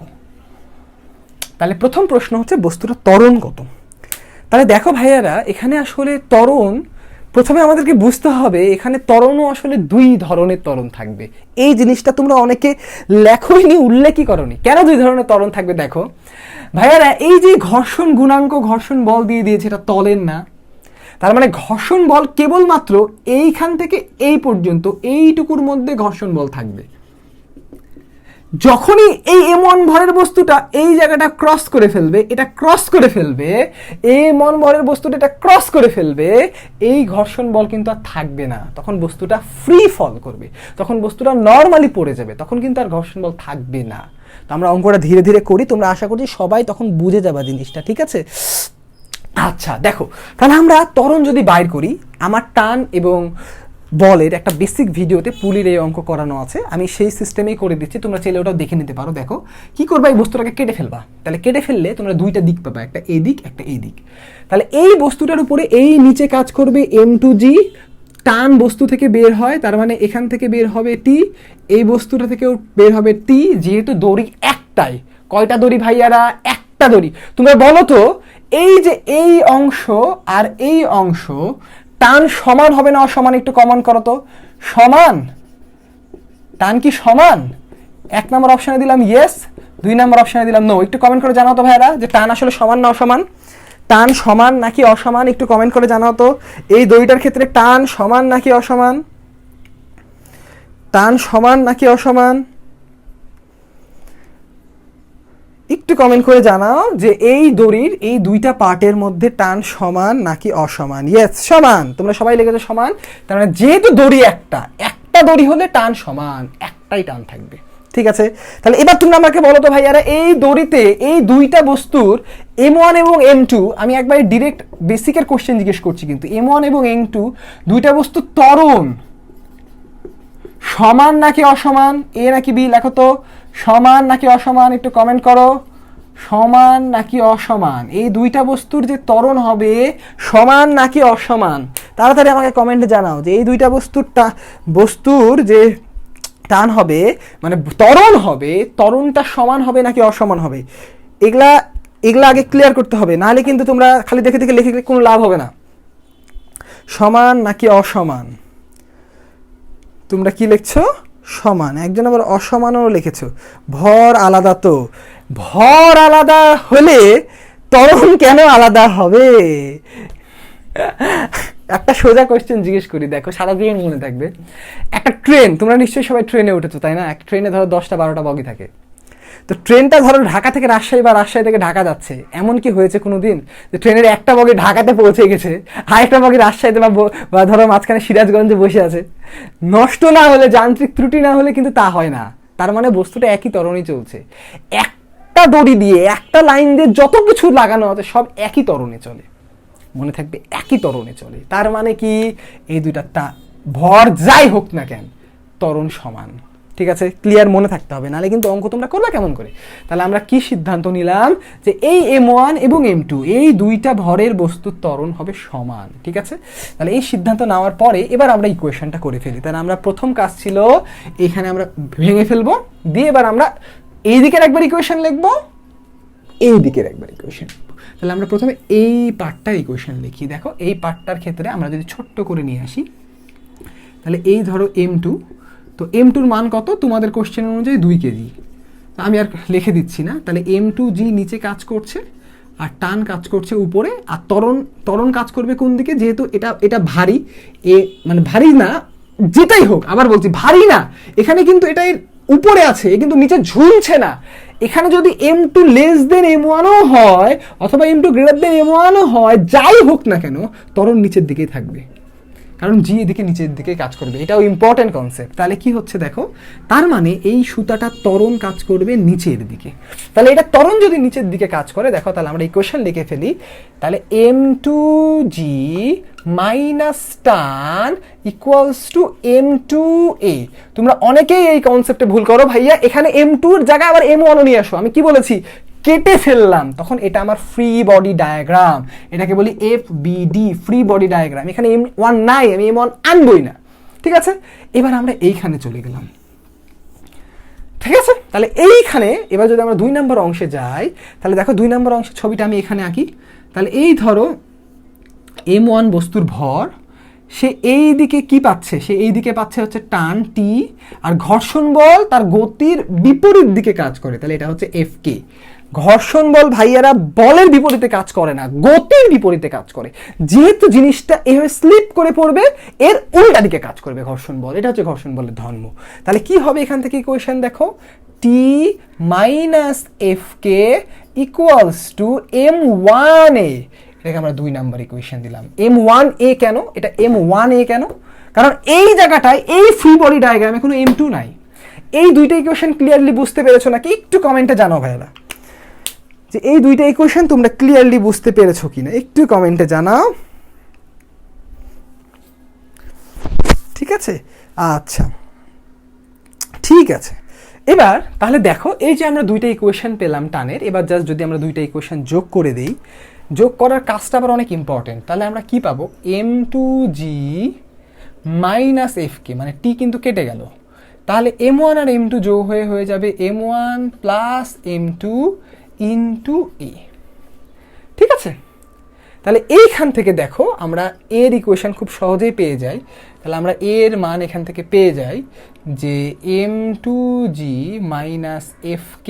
তাহলে প্রথম প্রশ্ন হচ্ছে বস্তুটার ত্বরণ কত। তাহলে দেখো ভাইয়ারা, এখানে আসলে ত্বরণ, প্রথমে আমাদেরকে বুঝতে হবে এখানে ত্বরণও আসলে 2 ধরনের ত্বরণ থাকবে। এই জিনিসটা তোমরা অনেকে লেখোইনি, উল্লেখই করোনি। কেন 2 ধরনের ত্বরণ থাকবে? দেখো ভাইয়ারা, এই যে ঘর্ষণ গুণাঙ্ক, ঘর্ষণ বল দিয়ে দিয়েছে, এটা তলের না। তার মানে ঘর্ষণ বল কেবলমাত্র এইখান থেকে এই পর্যন্ত, এইটুকুর মধ্যে ঘর্ষণ বল থাকবে। যখনই এই m1 ভরের বস্তুটা এই জায়গাটা ক্রস করে ফেলবে, এটা ক্রস করে ফেলবে, m1 ভরের বস্তুটা এটা ক্রস করে ফেলবে, এই ঘর্ষণ বল কিন্তু আর থাকবে না। তখন বস্তুটা ফ্রি ফল করবে, তখন বস্তুটা নর্মালি পড়ে যাবে, তখন কিন্তু আর ঘর্ষণ বল থাকবে না। তো আমরা অঙ্কটা ধীরে ধীরে করি, তোমরা আশা করছি সবাই তখন বুঝে যাবা জিনিসটা। ঠিক আছে, আচ্ছা দেখো, তাহলে আমরা ত্বরণ যদি বাইর করি, আমার টান এবং বলের একটা বেসিক ভিডিওতে পুলির এই অঙ্ক করানো আছে, আমি সেই সিস্টেমেই করে দিচ্ছি, তোমরা চাইলে ওটাও দেখে নিতে পারো। দেখো কি করবা, এই বস্তুটাকে কেটে ফেলবা। তাহলে কেটে ফেললে তোমরা 2টা দিক পাবা, একটা এই দিক, একটা এই দিক। তাহলে এই বস্তুটার উপরে এই নিচে কাজ করবে m2g, টান বস্তু থেকে বের হয়, তার মানে এখান থেকে বের হবে t, এই বস্তুটা থেকেও বের হবে t। যেহেতু দড়ি একটাই, কয়টা দড়ি ভাইয়ারা? একটা দড়ি। তোমরা বলো তো, এই যে এই অংশ আর এই অংশ টান সমান হবে না অসমান? একটু কমেন্ট করো তো। সমান? টান কি সমান? 1 নম্বর অপশনে দিলাম ইয়েস, 2 নম্বর অপশনে দিলাম নো। একটু কমেন্ট করে জানাও তো ভাইয়ারা যে টান আসলে সমান না অসমান? টান সমান নাকি অসমান একটু কমেন্ট করে জানাও তো। এই দড়িটার ক্ষেত্রে টান সমান নাকি অসমান? টান সমান নাকি অসমান? একটু কমেন্ট করে জানাও যে এই দড়ির এই দুইটা পার্টের মধ্যে টান সমান নাকি অসমান। ইয়েস, সমান। তোমরা সবাই লিখেছো সমান। তার মানে যেহেতু দড়ি একটা দড়ি হলে টান সমান, একটাই টান থাকবে। ঠিক আছে, তাহলে এবার তোমরা আমাকে বলো তো ভাইয়ারা, এই দড়িতে এই দুইটা বস্তুর M1 এবং M2, আমি একবারে ডিরেক্ট বেসিকের কোশ্চেন জিজ্ঞেস করছি কিন্তু, M1 এবং M2 দুইটা বস্তু ত্বরণ সমান নাকি অসমান? এ নাকি বি? লেখো তো, সমান নাকি অসমান একটু কমেন্ট করো। সমান নাকি অসমান? এই দুইটা বস্তুর যে ত্বরণ হবে সমান নাকি অসমান? তাড়াতাড়ি আমাকে কমেন্টে জানাও যে এই দুইটা বস্তুর যে টান হবে, মানে ত্বরণ হবে, ত্বরণটা সমান হবে নাকি অসমান হবে? এগুলা আগে ক্লিয়ার করতে হবে, নাহলে কিন্তু তোমরা খালি দেখে দেখে লিখে কোনো লাভ হবে না। সমান নাকি অসমান? তোমরা কি লিখছো? সমান। একজন আবার অসমানও লিখেছো। ভর আলাদা, তো ভর আলাদা হলে ত্বরণ কেন আলাদা হবে? একটা সোজা কোশ্চেন জিজ্ঞেস করি, দেখো সারাদিন মনে থাকবে। একটা ট্রেন, তোমরা নিশ্চয়ই সবাই ট্রেনে উঠেছো তাই না? একটা ট্রেনে ধরো 10টা 12টা বগি থাকে। তো ট্রেনটা ধরো ঢাকা থেকে রাজশাহী বা রাজশাহী থেকে ঢাকা যাচ্ছে, এমন কি হয়েছে কোনোদিন যে ট্রেনের একটা বগি ঢাকাতে পৌঁছে গেছে আর একটা বগি রাজশাহীতে বা ধরো মাঝখানে সিরাজগঞ্জে বসে আছে? নষ্ট না হলে, যান্ত্রিক ত্রুটি না হলে কিন্তু তা হয় না। তার মানে বস্তুটা একই ত্বরণই চলছে। একটা দড়ি দিয়ে, একটা লাইন দিয়ে যত কিছু লাগানো আছে সব একই ত্বরণে চলে। মনে থাকবে, একই ত্বরণে চলে। তার মানে কি, এই দুইটা ভর যাই হোক না কেন ত্বরণ সমান। ঠিক আছে, ক্লিয়ার মনে থাকতে হবে, নাহলে কিন্তু অঙ্ক তোমরা করবে কেমন করে? তাহলে আমরা কি সিদ্ধান্ত নিলাম যে এই M1 এবং M2 এই দুইটা ভরের বস্তুর ত্বরণ হবে সমান। ঠিক আছে, তাহলে এই সিদ্ধান্ত নেওয়ার পরে এবার আমরা ইকুয়েশনটা করে ফেলি। তাহলে আমরা প্রথম কাজ ছিল এখানে আমরা ভেঙে ফেলবো, দিয়ে এবার আমরা এই দিকের একবার ইকুয়েশন লিখবো, এই দিকের একবার ইকুয়েশন। তাহলে আমরা প্রথমে এই পার্টটার ইকুয়েশন লিখি। দেখো এই পার্টটার ক্ষেত্রে আমরা যদি ছোট্ট করে নিয়ে আসি, তাহলে এই ধরো M2, তো M2-র মান কত? তোমাদের কোশ্চেন অনুযায়ী 2 কেজি। আমি আর লিখে দিচ্ছি না। তাহলে M2G নিচে কাজ করছে আর টান কাজ করছে উপরে, আর ত্বরণ কাজ করবে কোন দিকে? যেহেতু এটা ভারী, মানে ভারী না, যেটাই হোক, আবার বলছি ভারী না, এখানে কিন্তু এটাই উপরে আছে, কিন্তু নিচে ঝুলছে না। এখানে যদি M2 লেস দেন M1ও হয় অথবা M2 গ্রেটার দেন M1ও হয়, যাই হোক না কেন ত্বরণ নিচের দিকেই থাকবে, কারণ জি এদিকে নিচের দিকে কাজ করবে। এটাও ইম্পর্টেন্ট কনসেপ্ট। তাহলে কি হচ্ছে দেখো, তার মানে এই সুতাটা ত্বরণ কাজ করবে নিচের দিকে। তাহলে এটা ত্বরণ যদি নিচের দিকে কাজ করে, দেখো তাহলে আমরা ইকুয়েশন লিখে ফেলি। তাহলে M2G মাইনাস টান ইকুয়ালস টু M2A। তোমরা অনেকেই এই কনসেপ্টে ভুল করো ভাইয়া, এখানে M2-র জায়গায় আবার M1ও নিয়ে আসো। আমি কি বলেছি? কেটে ফেললাম, তখন এটা আমার ফ্রি বডি ডায়াগ্রাম, এটাকে বলি FBD, ফ্রি বডি ডায়াগ্রাম। এখানে M1 নাই, আমি M1 আনবই না। ঠিক আছে, এবার আমরা এইখানে চলে গেলাম। ঠিক আছে, তাহলে এইখানে এবার যদি আমরা 2 নম্বর অংশে যাই, তাহলে দেখো 2 নম্বর অংশের ছবিটা আমি এখানে আঁকি। তাহলে এই ধরো M1 বস্তুর ভর, সে এই দিকে কি পাচ্ছে? সে এই দিকে পাচ্ছে হচ্ছে টান T, আর ঘর্ষণ বল তার গতির বিপরীত দিকে কাজ করে, তাহলে এটা হচ্ছে FK। ঘর্ষণ বল ভাইয়ারা বলের বিপরীতে কাজ করে না, গতির বিপরীতে কাজ করে। যেহেতু জিনিসটা এভাবে স্লিপ করে পড়বে, এর উল্টা দিকে কাজ করবে ঘর্ষণ বল। এটা হচ্ছে ঘর্ষণ বলের ধর্ম। তাহলে কি হবে এখান থেকে ইকুয়েশন দেখো, T minus FK equals to M1A। এটাকে আমরা 2 নাম্বার ইকুয়েশন দিলাম। M1A কেন? এটা M1A কেন? কারণ এই জায়গাটায় এই ফ্রি বডি ডায়াগ্রামে কোনো M2 নাই। এই দুইটা ইকুয়েশন ক্লিয়ারলি বুঝতে পেরেছো নাকি? একটু কমেন্টে জানাও ভাইরা যে এই দুইটা ইকুয়েশন তোমরা ক্লিয়ারলি বুঝতে পেরেছো কিনা, একটু কমেন্টে জানাও। ঠিক আছে, আচ্ছা ঠিক আছে। এবার তাহলে দেখো এই যে আমরা দুইটা ইকুয়েশন পেলাম টানের, এবার জাস্ট যদি আমরা দুইটা ইকুয়েশন যোগ করে দেই, যোগ করার কাজটা আবার অনেক ইম্পর্টেন্ট। তাহলে আমরা কি পাবো? M2G মাইনাস FK, মানে T কিন্তু কেটে গেল, তাহলে M1 আর M2 যোগ হয়ে যাবে M1 প্লাস M2 ইন্টু এ। ঠিক আছে, তাহলে এইখান থেকে দেখো আমরা এর ইকুয়েশন খুব সহজেই পেয়ে যাই। তাহলে আমরা এর মান এখান থেকে পেয়ে যাই যে M2G minus FK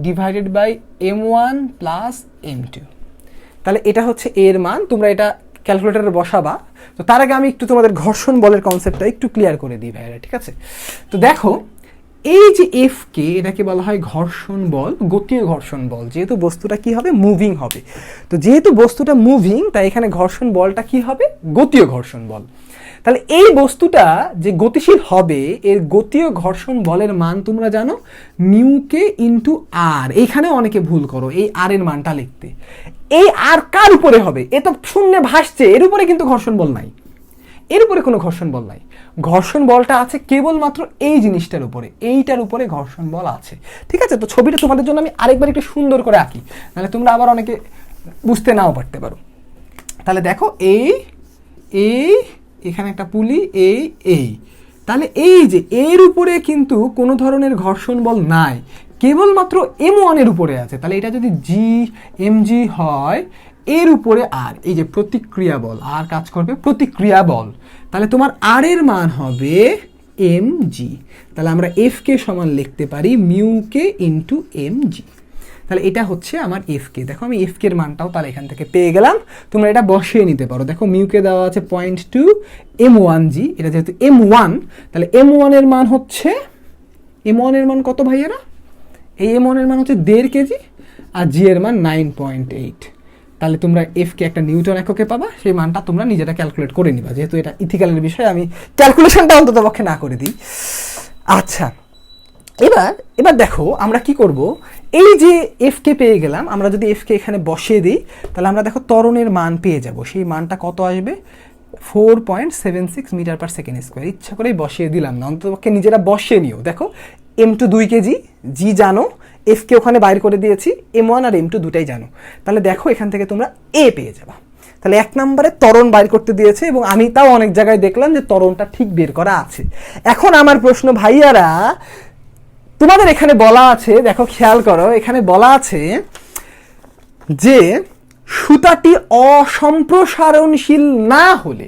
divided by M1 plus M2। তাহলে এটা হচ্ছে এর মান, তোমরা এটা ক্যালকুলেটরে বসাবা। তো তার আগে আমি একটু তোমাদের ঘর্ষণ বলের কনসেপ্টটা একটু ক্লিয়ার করে দিই ভাইরা, ঠিক আছে? তো দেখো এই যে FK এটাকে বলা হয় ঘর্ষণ বল, গতীয় ঘর্ষণ বল, যেহেতু বস্তুটা কি হবে, মুভিং হবে। তো যেহেতু বস্তুটা মুভিং, তাই এখানে ঘর্ষণ বলটা কি হবে, গতীয় ঘর্ষণ বল। তাহলে এই বস্তুটা যে গতিশীল হবে, এর গতীয় ঘর্ষণ বলের মান তোমরা জানো মিউকে ইন্টু আর। এইখানে অনেকে ভুল করো এই আর এর মানটা লিখতে। এই আর কার উপরে হবে? এ তো শূন্যে ভাসছে, এর উপরে কিন্তু ঘর্ষণ বল নাই, এর উপরে কোনো ঘর্ষণ বল নাই। ঘর্ষণ বলটা আছে কেবলমাত্র এই জিনিসটার উপরে, এইটার উপরে ঘর্ষণ বল আছে। ঠিক আছে, তো ছবিটা তোমাদের জন্য আমি আরেকবার একটু সুন্দর করে আঁকি, নাহলে তোমরা আবার অনেকে বুঝতে নাও পারতে পারো। তাহলে দেখো এই এখানে একটা পুলি, এই তাহলে এই যে এর উপরে কিন্তু কোনো ধরনের ঘর্ষণ বল নাই, কেবলমাত্র M1 এর উপরে আছে। তাহলে এটা যদি GMG হয়, এর উপরে আর, এই যে প্রতিক্রিয়া বল, আর কাজ করবে প্রতিক্রিয়া বল, তাহলে তোমার আর এর মান হবে mg। তাহলে আমরা F কে সমান লিখতে পারি মিউকে ইন্টু mg। তাহলে এটা হচ্ছে আমার FK। দেখো আমি FK এর মানটাও তাহলে এখান থেকে পেয়ে গেলাম। তোমরা এটা বসিয়ে নিতে পারো। দেখো মিউকে দেওয়া আছে 0.2, M1G, এটা যেহেতু M1, তাহলে M1 এর মান হচ্ছে, M1 এর মান কত ভাইয়ারা? এই M1 এর মান হচ্ছে 1.5 কেজি, আর G এর মান 9.8। তাহলে তোমরা FK একটা নিউটন এককে পাবা, সেই মানটা তোমরা নিজেরা ক্যালকুলেট করে নিবা, যেহেতু এটা ইথিক্যালের বিষয়, আমি ক্যালকুলেশনটা অন্তত পক্ষে না করে দিই। আচ্ছা, এবার দেখো আমরা কি করব, এই যে FK পেয়ে গেলাম, আমরা যদি FK এখানে বসিয়ে দিই, তাহলে আমরা দেখো ত্বরণের মান পেয়ে যাব। সেই মানটা কত আসবে? 4.76 মিটার পার সেকেন্ড স্কোয়ার। ইচ্ছা করেই বসিয়ে দিলাম না, অন্ততপক্ষে নিজেরা বসিয়ে নিও। দেখো M2 2 কেজি, G জানো, FK ওখানে বাইর করে দিয়েছি, M1 আর M2 দুটাই জানো। তাহলে দেখো এখান থেকে তোমরা A পেয়ে যাবা। তাহলে 1 নম্বরে ত্বরণ বাইর করতে দিয়েছে, এবং আমি তাও অনেক জায়গায় দেখলাম যে ত্বরণটা ঠিক বের করা আছে। এখন আমার প্রশ্ন ভাইয়ারা, তোমাদের এখানে বলা আছে, দেখো খেয়াল করো, এখানে বলা আছে যে সুতাটি অসম্প্রসারণশীল না হলে,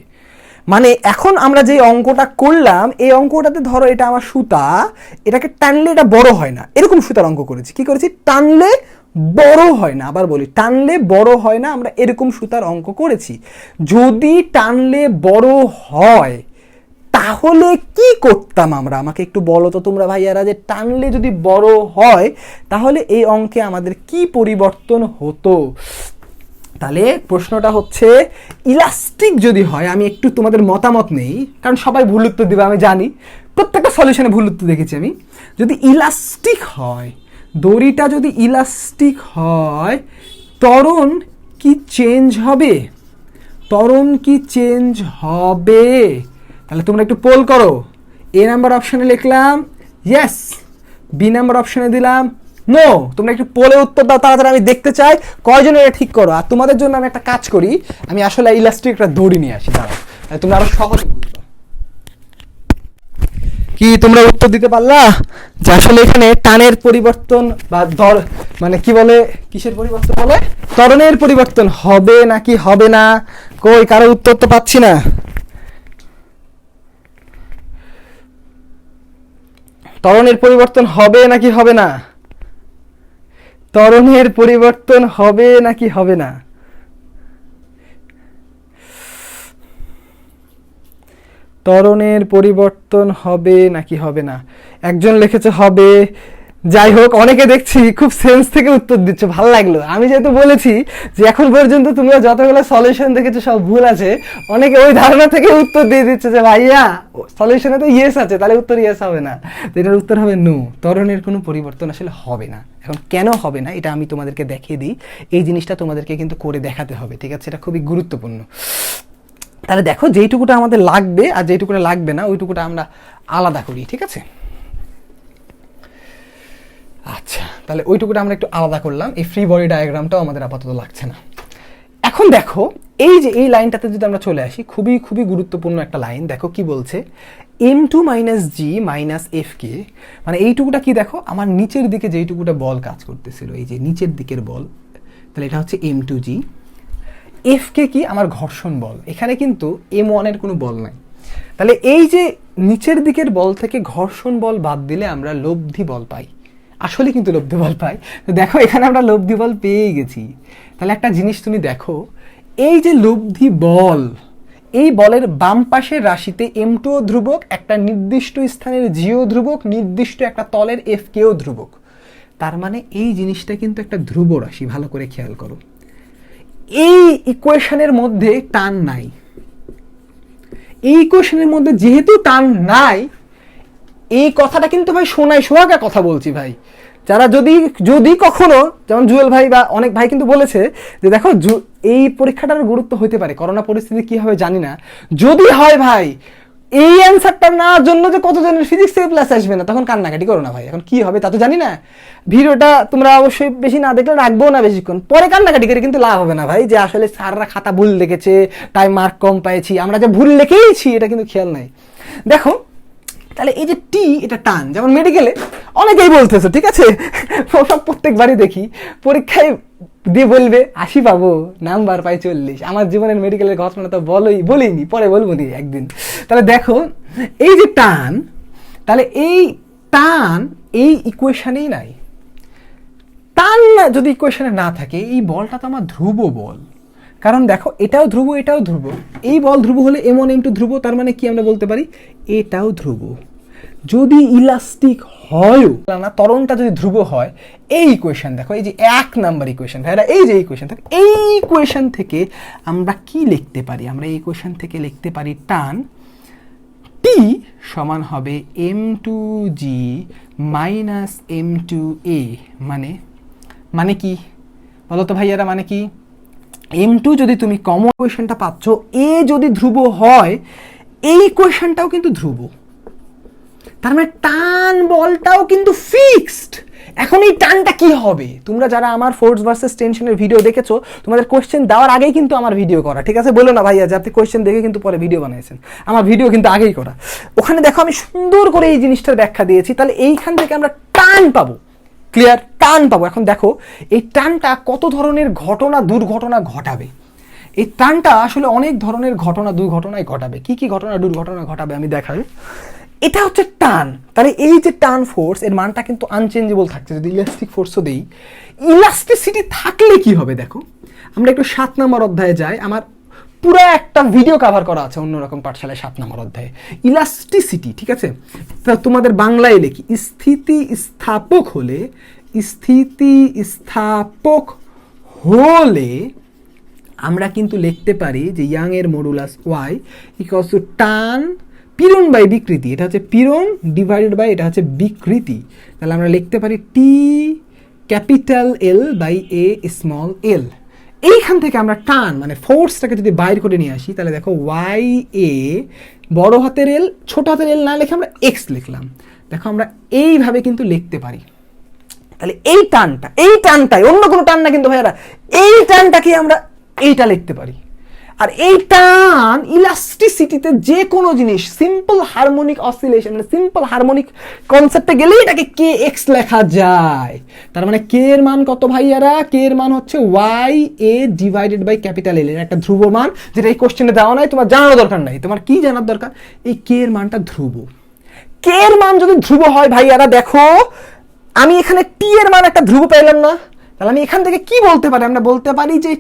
মানে এখন আমরা যে অঙ্কটা করলাম, এই অঙ্কটাতে ধরো এটা আমার সুতা, এটাকে টানলে এটা বড় হয় না, এরকম সুতার অঙ্ক করেছি। কি করেছি? টানলে বড় হয় না। আবার বলি, টানলে বড় হয় না, আমরা এরকম সুতার অঙ্ক করেছি। যদি টানলে বড় হয় তাহলে কি করতাম আমরা? আমাকে একটু বলো তো তোমরা ভাইয়ারা, যে টানলে যদি বড় হয় তাহলে এই অঙ্কে আমাদের কি পরিবর্তন হতো? তাহলে প্রশ্নটা হচ্ছে, ইলাস্টিক যদি হয়, আমি একটু তোমাদের মতামত নেই, কারণ সবাই ভুল উত্তর দিবে আমি জানি, প্রত্যেকটা সলিউশনে ভুল উত্তর দেখেছি আমি। যদি ইলাস্টিক হয়, দড়িটা যদি ইলাস্টিক হয়, ত্বরণ কি চেঞ্জ হবে? ত্বরণ কি চেঞ্জ হবে? তাহলে তোমরা একটু পোল করো। A নাম্বার অপশনে লিখলাম ইয়েস, B নাম্বার অপশনে দিলাম নো। তোমরা একটু পোলে উত্তর দাও তাড়াতাড়ি, আমি দেখতে চাই কয়জন এটা ঠিক করো। আর তোমাদের জন্য আমি একটা কাজ করি, আমি আসলে ইলাস্টিক একটা দড়ি নিয়ে আসি, দাঁড়াও, তাহলে তোমরা আরো সহজে বুঝবে। কি তোমরা উত্তর দিতে পারলা যে আসলে এখানে টানের পরিবর্তন বা মানে কি বলে, কিসের পরিবর্তন বলে, ত্বরণের পরিবর্তন হবে নাকি হবে না? কই কারো উত্তর তো পাচ্ছি না। ত্বরণের পরিবর্তন হবে নাকি হবে না? ত্বরণের পরিবর্তন হবে নাকি হবে না? ত্বরণের পরিবর্তন হবে নাকি হবে না? একজন লিখেছে হবে। যাই হোক, অনেকে দেখছি খুব সেন্স থেকে উত্তর দিচ্ছ, ভালো লাগলো। আমি যেহেতু বলেছি যে এখন পর্যন্ত তোমরা যতগুলো সলিউশন দেখেছো সব ভুল আছে, অনেকে ওই ধারণা থেকে উত্তর দিয়ে দিচ্ছে যে ভাইয়া সলিউশনে তো ইয়েস আছে, তাহলে উত্তর ইয়েস হবে না। তো এটার উত্তর হবে নো, ত্বরণের কোনো পরিবর্তন আসলে হবে না। এখন কেন হবে না এটা আমি তোমাদেরকে দেখিয়ে দিই। এই জিনিসটা তোমাদেরকে কিন্তু করে দেখাতে হবে, ঠিক আছে? এটা খুবই গুরুত্বপূর্ণ। তাহলে দেখো, যেইটুকুটা আমাদের লাগবে আর যেইটুকুটা লাগবে না, ওইটুকুটা আমরা আলাদা করি, ঠিক আছে? আচ্ছা, তাহলে ওইটুকুটা আমরা একটু আলাদা করলাম। এই ফ্রি বডি ডায়াগ্রামটাও আমাদের আপাতত লাগছে না। এখন দেখো, এই যে এই লাইনটাতে যদি আমরা চলে আসি, খুবই খুবই গুরুত্বপূর্ণ একটা লাইন। দেখো কি বলছে, m2 মাইনাস জি মাইনাস এফ কে, মানে এইটুকুটা কি দেখো, আমার নিচের দিকে যেইটুকুটা বল কাজ করতেছিল, এই যে নিচের দিকের বল, তাহলে এটা হচ্ছে m2g। এফ কে কি, আমার ঘর্ষণ বল, এখানে কিন্তু m1 এর কোনো বল নাই। তাহলে এই যে নিচের দিকের বল থেকে ঘর্ষণ বল বাদ দিলে আমরা লব্ধি বল পাই, আসলে কিন্তু লব্ধি বল পাই। তো দেখো এখানে আমরা লব্ধি বল পেয়ে গেছি। তাহলে একটা জিনিস তুমি দেখো, এই যে লব্ধি বল, এই বলের বাম পাশের রাশিতে m2 ধ্রুবক, একটা নির্দিষ্ট স্থানের জিও ধ্রুবক, নির্দিষ্ট একটা তলের এফ কেও ধ্রুবক। তার মানে এই জিনিসটা কিন্তু একটা ধ্রুব রাশি, ভালো করে খেয়াল করো। এই ইকুয়েশনের মধ্যে টান নাই, এই ইকুয়েশনের মধ্যে যেহেতু টান নাই, এই কথাটা কিন্তু ভাই শোনায় সোহাগা কথা বলছি ভাই। যারা যদি যদি কখনো, যেমন জুয়েল ভাই বা অনেক ভাই কিন্তু বলেছে যে দেখো এই পরীক্ষাটার গুরুত্ব হতে পারে, করোনা পরিস্থিতি কি হবে জানি না, যদি হয় ভাই এই অ্যান্সারটা নেওয়ার জন্য যে কতজনের ফিজিক্স থেকে প্লাস আসবে না, তখন কান্নাকাটি করো না ভাই। এখন কি হবে তা তো জানি না, ভিডিওটা তোমরা অবশ্যই বেশি না দেখলে রাখবো না বেশিক্ষণ, পরে কান্নাকাটি করে কিন্তু লাভ হবে না ভাই, যে আসলে স্যাররা খাতা ভুল লিখেছে তাই মার্ক কম পেয়েছি, আমরা যে ভুল লিখেইছি এটা কিন্তু খেয়াল নাই। দেখো তাহলে এই যে টি, এটা টান, যেমন মেডিকেলে অনেকেই বলতেছে, ঠিক আছে, সব প্রত্যেকবারই দেখি পরীক্ষায় দিয়ে বলবে 80 পাবো, নাম্বার পাই 40। আমার জীবনের মেডিকেলের ঘটনা তো বলিনি, পরে বলবো নি একদিন। তাহলে দেখো এই যে টান, তাহলে এই টান এই ইকুয়েশনেই নাই। টান যদি ইকুয়েশনে না থাকে, এই বলটা তো আমার ধ্রুব বল, কারণ দেখো এটাও ধ্রুব এটাও ধ্রুব, এই বল ধ্রুব হলে m1 m2 ধ্রুব, তার মানে কি আমরা বলতে পারি এটাও ধ্রুব। যদি ইলাস্টিক হয় না, ত্বরণটা যদি ধ্রুব হয়, এই ইকুয়েশন দেখো, এই যে 1 নাম্বার ইকুয়েশন ভাইরা, এই যে ইকুয়েশন থাকে, এই ইকুয়েশন থেকে আমরা কি লিখতে পারি, আমরা এই ইকুয়েশন থেকে লিখতে পারি টান টি সমান হবে m2g মাইনাস m2a। মানে কি বলো তো ভাইয়ারা, মানে কি, m2 যদি তুমি কমন ইকুয়েশনটা পাচ্ছ, এ যদি ধ্রুব হয়, এই ইকুয়েশনটাও কিন্তু ধ্রুব, তার মানে টান বলটাও কিন্তু ফিক্সড। এখন এই টানটা কি হবে, তোমরা যারা আমার ফোর্স ভার্সেস টেনশনের ভিডিও দেখেছো, তোমাদের কোশ্চেন দেওয়ার আগেই কিন্তু আমার ভিডিও করা, ঠিক আছে, বলো না ভাইয়া যে আপনি কোশ্চেন দেখে কিন্তু পরে ভিডিও বানিয়েছেন, আমার ভিডিও কিন্তু আগেই করা। ওখানে দেখো আমি সুন্দর করে এই জিনিসটার ব্যাখ্যা দিয়েছি। তাহলে এইখান থেকে আমরা টান পাবো, ক্লিয়ার, টান পাবো। এখন দেখো এই টানটা কত ধরনের ঘটনা দুর্ঘটনা ঘটাবে, এই টানটা আসলে অনেক ধরনের ঘটনা দুর্ঘটনায় ঘটাবে। কি কি ঘটনা দুর্ঘটনা ঘটাবে আমি দেখাই। এটা হচ্ছে টান, তাহলে এই যে টান ফোর্স, এর মানটা কিন্তু আনচেঞ্জেবল থাকছে। যদি ইলাস্টিক ফোর্সও দেই, ইলাস্টিসিটি থাকলে কি হবে দেখো, আমরা একটু 7 নম্বর অধ্যায়ে যাই, আমার পুরো একটা ভিডিও কভার করা আছে অন্যরকম পাঠশালায় 7 নম্বর অধ্যায়ে ইলাস্টিসিটি, ঠিক আছে। তা তোমাদের বাংলায় লিখি, স্থিতিস্থাপক হলে আমরা কিন্তু লিখতে পারি যে ইয়াং এর মডুলাস ওয়াই ইকুয়ালস টু টান পীড়ন বাই বিকৃতি, এটা হচ্ছে পীড়ন ডিভাইডেড বাই এটা হচ্ছে বিকৃতি। তাহলে আমরা লিখতে পারি T capital L by A small L. এইখান থেকে আমরা টান মানে ফোর্সটাকে যদি বাইর করে নিয়ে আসি, তাহলে দেখো ওয়াই এ বড় হাতের এল ছোট হাতের এল না লিখে আমরা এক্স লিখলাম। দেখো আমরা এইভাবে কিন্তু লিখতে পারি। তাহলে এই টানটাই অন্য কোনো টান না কিন্তু ভাইয়ারা, এই টানটাকে আমরা এইটা লিখতে পারি। আর এই টান ইলাস্টিসিটিতে যে কোনো জিনিস সিম্পল হারমোনিক অসিলেশন মানে সিম্পল হারমোনিক কনসেপ্টে গেলে এটাকে কে এক্স লেখা যায়। তার মানে কে এর মান কত ভাইয়ারা, কে এর মান হচ্ছে Y A divided by capital L, এর একটা ধ্রুব মান, যেটা এই কোশ্চেনে দেওয়া নাই, তোমার জানার দরকার নাই। তোমার কি জানার দরকার, এই কে এর মানটা ধ্রুব। কে এর মান যদি ধ্রুব হয় ভাইয়ারা, দেখো আমি এখানে টি এর মান একটা ধ্রুব পেলাম না, তাহলে আমি এখান থেকে কি বলতে পারি, আমরা বলতে পারি যে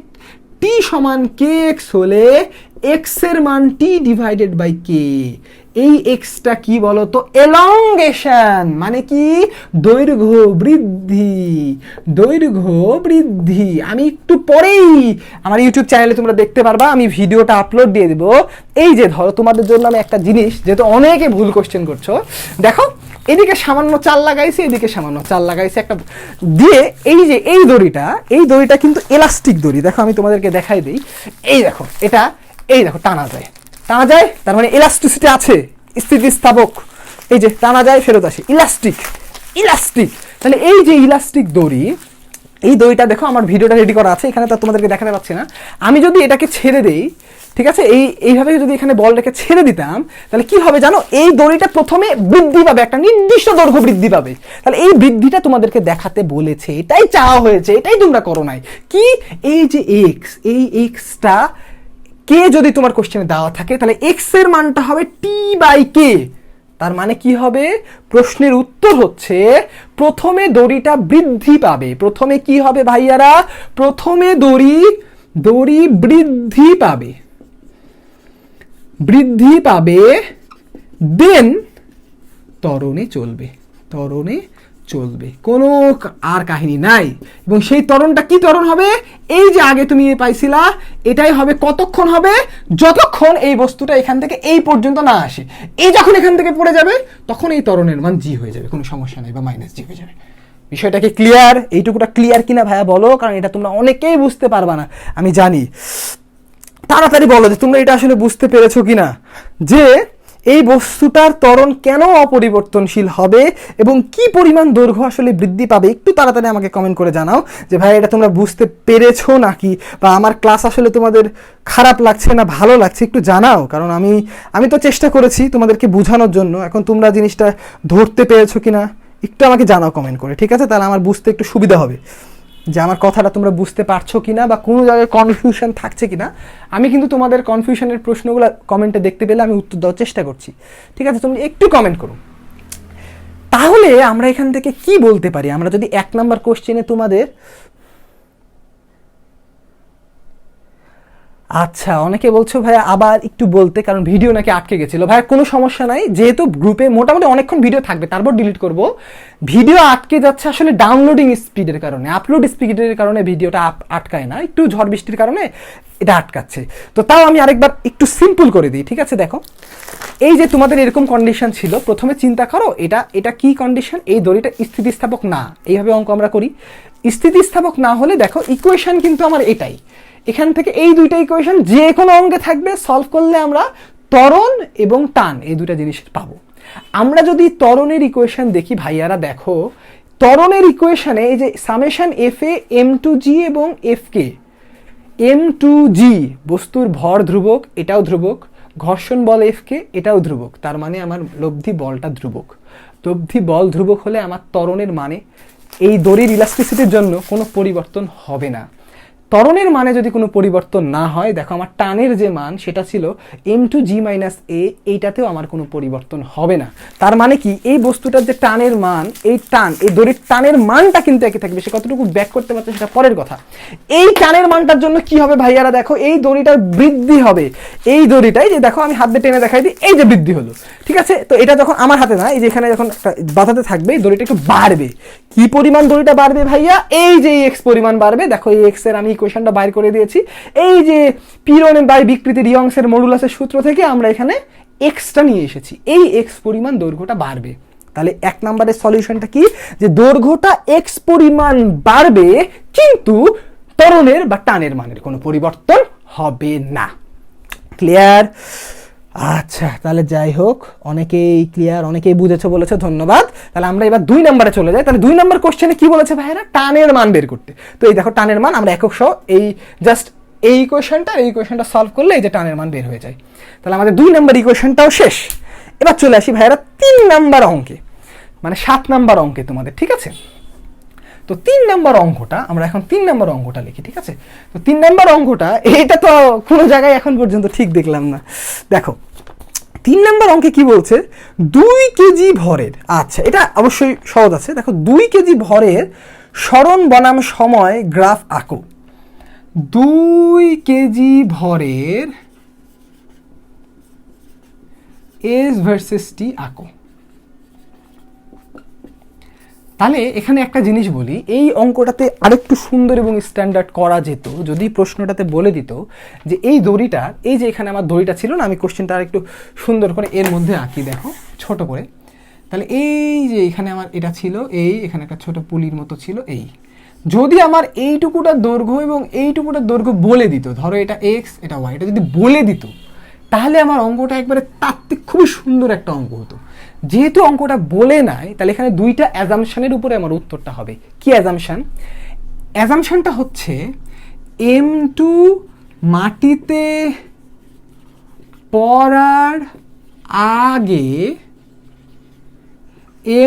টি সমান কে এক্স হলে এক্স এর মান টি ডিভাইডেড বাই কে। এই এক্সটা কি বলতো, এলংগেশন, মানে কি দৈর্ঘ্য বৃদ্ধি। আমি একটু পরেই আমার ইউটিউব চ্যানেলে তোমরা দেখতে পারবা, আমি ভিডিওটা আপলোড দিয়ে দেবো। এই যে ধরো তোমাদের জন্য আমি একটা জিনিস, যেহেতু অনেকে ভুল কোশ্চেন করছো, দেখো এদিকে সামান্য চাল লাগাইছে, এদিকে সামান্য চাল লাগাইছে একটা দিয়ে, এই যে এই দড়িটা কিন্তু এলাস্টিক দড়ি। দেখো আমি তোমাদেরকে দেখাই দিই, এই দেখো এটা, এই দেখো টানা যায়, তার মানে ইলাস্টিসিটি আছে, স্থিতিস্থাপক, এই যে টানা যায় ফেরত আসে, ইলাস্টিক। তাহলে এই যে ইলাস্টিক দড়ি, এই দড়িটা দেখো আমার ভিডিওটা রেডি করা আছে, এখানে তো তোমাদেরকে দেখাতে পাচ্ছি না। আমি যদি এটাকে ছেড়ে দেই, ঠিক আছে, এইভাবে যদি এখানে বল রেখে ছেড়ে দিতাম, তাহলে কি হবে জানো, এই দড়িটা প্রথমে বৃদ্ধি পাবে, একটা নির্দিষ্ট দৈর্ঘ্য বৃদ্ধি পাবে। তাহলে এই বৃদ্ধিটা তোমাদেরকে দেখাতে বলেছে, এটাই চাওয়া হয়েছে, এটাই তোমরা করো নাই। কি, এই যে এক্স, এই এক্সটা কে যদি তোমার কোশ্চেনে দেওয়া থাকে, তাহলে এক্স এর মানটা হবে টি বাই কে। তার মানে কি হবে, প্রশ্নের উত্তর হচ্ছে প্রথমে দড়িটা বৃদ্ধি পাবে। প্রথমে কি হবে ভাইয়ারা, প্রথমে দড়ি বৃদ্ধি পাবে, দেন ত্বরণে চলবে, কোনো আর কাহিনী নাই। এবং সেই ত্বরণটা কি ত্বরণ হবে, এই যে আগে তুমি পাইছিলা, এটাই হবে। কতক্ষণ হবে, যতক্ষণ এই বস্তুটা এখান থেকে এই পর্যন্ত না আসে। এই যখন এখান থেকে পড়ে যাবে, তখন এই ত্বরণের মান জি হয়ে যাবে, কোনো সমস্যা নেই, বা মাইনাস জি হয়ে যাবে। বিষয়টাকে ক্লিয়ার, এইটুকুটা ক্লিয়ার কিনা ভাইয়া বলো, কারণ এটা তোমরা অনেকেই বুঝতে পারবা না, আমি জানি। তাড়াতাড়ি বলো যে তোমরা এটা আসলে বুঝতে পেরেছো কিনা, যে এই বস্তুটার ত্বরণ কেন অপরিবর্তনশীল হবে এবং কি পরিমাণ দৈর্ঘ্য আসলে বৃদ্ধি পাবে। একটু তাড়াতাড়ি আমাকে কমেন্ট করে জানাও যে ভাই এটা তোমরা বুঝতে পেরেছো নাকি, বা আমার ক্লাস আসলে তোমাদের খারাপ লাগছে না ভালো লাগছে, একটু জানাও। কারণ আমি তো চেষ্টা করেছি তোমাদেরকে বোঝানোর জন্য, এখন তোমরা জিনিসটা ধরতে পেরেছো কিনা একটু আমাকে জানাও কমেন্ট করে, ঠিক আছে? তাহলে আমার বুঝতে একটু সুবিধা হবে যে আমার কথাটা তোমরা বুঝতে পারছো কিনা, বা কোনো জায়গায় কনফিউশন থাকছে কিনা। আমি কিন্তু তোমাদের কনফিউশনের প্রশ্নগুলো কমেন্টে দেখতে পেলে আমি উত্তর দেওয়ার চেষ্টা করছি, ঠিক আছে? তুমি একটু কমেন্ট করো। তাহলে আমরা এখান থেকে কি বলতে পারি, আমরা যদি 1 নাম্বার কোশ্চেনে তোমাদের, আচ্ছা অনেকে বলছো ভাইয়া আবার একটু বলতে, কারণ ভিডিও নাকি আটকে গেছিল। ভাইয়া কোনো সমস্যা নাই, যেহেতু গ্রুপে মোটামুটি অনেকক্ষণ ভিডিও থাকবে, তারপর ডিলিট করব। ভিডিও আটকে যাচ্ছে আসলে ডাউনলোডিং স্পিডের কারণে, আপলোড স্পিডের কারণে ভিডিওটা আটকায় না, একটু ঝড় বৃষ্টির কারণে এটা আটকাচ্ছে। তো তাও আমি আরেকবার একটু সিম্পল করে দিই, ঠিক আছে? দেখো, এই যে তোমাদের এরকম কন্ডিশন ছিল, প্রথমে চিন্তা করো এটা কি কন্ডিশন, এই দড়িটা স্থিতিস্থাপক না। এইভাবে অঙ্ক আমরা করি, স্থিতিস্থাপক না হলে দেখো ইকুয়েশন কিন্তু আমার এটাই, এখান থেকে এই দুইটা ইকুয়েশন যে কোনো অঙ্কে থাকবে, সলভ করলে আমরা ত্বরণ এবং টান এই দুইটা জিনিস পাবো। আমরা যদি ত্বরণের ইকুয়েশন দেখি ভাইয়ারা, দেখো ত্বরণের ইকুয়েশনে এই যে summation F A M to G এবং এফ কে এম টু জি, বস্তুর ভর ধ্রুবক, এটাও ধ্রুবক, ঘর্ষণ বল এফ কে, এটাও ধ্রুবক। তার মানে আমার লব্ধি বলটা ধ্রুবক। লব্ধি বল ধ্রুবক হলে আমার ত্বরণের মানে এই দড়ির ইলাস্টিসিটির জন্য কোনো পরিবর্তন হবে না। ত্বরণের মানে যদি কোনো পরিবর্তন না হয়, দেখো আমার টানের যে মান সেটা ছিল এম টু জি মাইনাস এ, এইটাতেও আমার কোনো পরিবর্তন হবে না। তার মানে কি, এই বস্তুটার যে টানের মান, এই দড়ির টানের মানটা কিন্তু একই থাকবে। সে কতটুকু ব্যাক করতে পারছে সেটা পরের কথা। এই টানের মানটার জন্য কি হবে ভাইয়ারা, দেখো এই দড়িটার বৃদ্ধি হবে। এই দড়িটাই যে দেখো আমি হাত দিয়ে টেনে দেখাই দিই, এই যে বৃদ্ধি হলো, ঠিক আছে? তো এটা যখন আমার হাতে না, এই যে এখানে যখন বাঁধাতে থাকবে, এই দড়িটা একটু বাড়বে। কি পরিমাণ দড়িটা বাড়বে ভাইয়া, এই যে এক্স পরিমাণ বাড়বে। দেখো এই এক্স এর আমি ইকুয়েশনটা বাইর করে দিয়েছি, এই যে পীড়ন বাই বিকৃতি রিয়ংসের মডুলাসের সূত্র থেকে আমরা এখানে এক্সটা নিয়ে এসেছি, এই এক্স পরিমাণ দৈর্ঘ্যটা বাড়বে। তাহলে 1 নম্বরের সলিউশনটা কি, যে দৈর্ঘ্যটা এক্স পরিমাণ বাড়বে, কিন্তু ত্বরণের বা টানের মানের কোনো পরিবর্তন হবে না। ক্লিয়ার? আচ্ছা, তাহলে যাই হোক, অনেকেই ক্লিয়ার, অনেকেই বুঝেছো বলেছো, ধন্যবাদ। তাহলে আমরা এবার 2 নম্বরে চলে যাই। তাহলে 2 নম্বর কোশ্চেনে কি বলেছে ভাইরা, টানের মান বের করতে। তো এই দেখো টানের মান আমরা একক সহ এই জাস্ট এই ইকুয়েশনটা সলভ করলে এই যে টানের মান বের হয়ে যায়। তাহলে আমাদের 2 নম্বর ইকুয়েশনটাও শেষ। এবার চলে আসি ভাইরা 3 নম্বর অঙ্কে, মানে 7 নম্বর অঙ্কে তোমাদের, ঠিক আছে? তো 3 নম্বর অঙ্কটা আমরা এখন 3 নম্বর অঙ্কটা লিখি, ঠিক আছে? তো 3 নম্বর অঙ্কটা, এটা তো কোনো জায়গায় এখন পর্যন্ত ঠিক দেখলাম না। দেখো 3 নম্বর অঙ্কে কি বলছে, 2 কেজি ভরের, আচ্ছা এটা অবশ্যই সহজ আছে। দেখো 2 কেজি ভরের সরণ বনাম সময় গ্রাফ আঁকো। 2 কেজি ভরের এস ভার্সেস টি আঁকো। তাহলে এখানে একটা জিনিস বলি, এই অঙ্কটাতে আরেকটু সুন্দর এবং স্ট্যান্ডার্ড করা যেত যদি প্রশ্নটাতে বলে দিত যে এই দড়িটা, এই যে এখানে আমার দড়িটা ছিল না, আমি কোশ্চেনটা আর একটু সুন্দর করে এর মধ্যে আঁকি, দেখো ছোট করে। তাহলে এই যে এখানে আমার এটা ছিল, এই এখানে একটা ছোট পুলির মতো ছিল, এই যদি আমার এইটুকুটার দৈর্ঘ্য এবং এইটুকুটার দৈর্ঘ্য বলে দিত, ধরো এটা এক্স এটা ওয়াই, এটা যদি বলে দিত, তাহলে আমার অঙ্কটা একবারে তাত্ত্বিক খুবই সুন্দর একটা অঙ্ক হতো। যেহেতু অঙ্কটা বলে নাই, তাহলে এখানে 2টা অ্যাজাম্পশনের উপরে আমার উত্তরটা হবে। কি অ্যাজাম্পশন? অ্যাজাম্পশনটা হচ্ছে M2 মাটিতে পড়ার আগে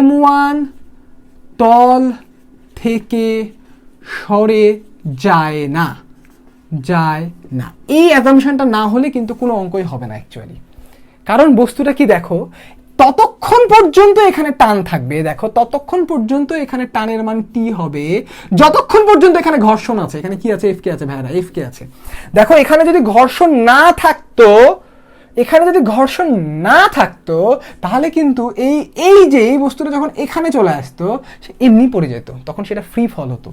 M1 তল থেকে সরে যায় না। এই অ্যাজাম্পশনটা না হলে কিন্তু কোনো অঙ্কই হবে না অ্যাকচুয়ালি। কারণ বস্তুটা কি দেখো, ততক্ষণ পর্যন্ত এখানে টান থাকবে, দেখো ততক্ষণ পর্যন্ত এখানে টানের মান টি হবে যতক্ষণ পর্যন্ত এখানে ঘর্ষণ আছে। এখানে কি আছে? এফ কে আছে ভাইরা, এফ কে আছে। দেখো এখানে যদি ঘর্ষণ না থাকতো, তাহলে কিন্তু এই বস্তুটা যখন এখানে চলে আসতো সে এমনি পড়ে যেত, তখন সেটা ফ্রি ফল হতো।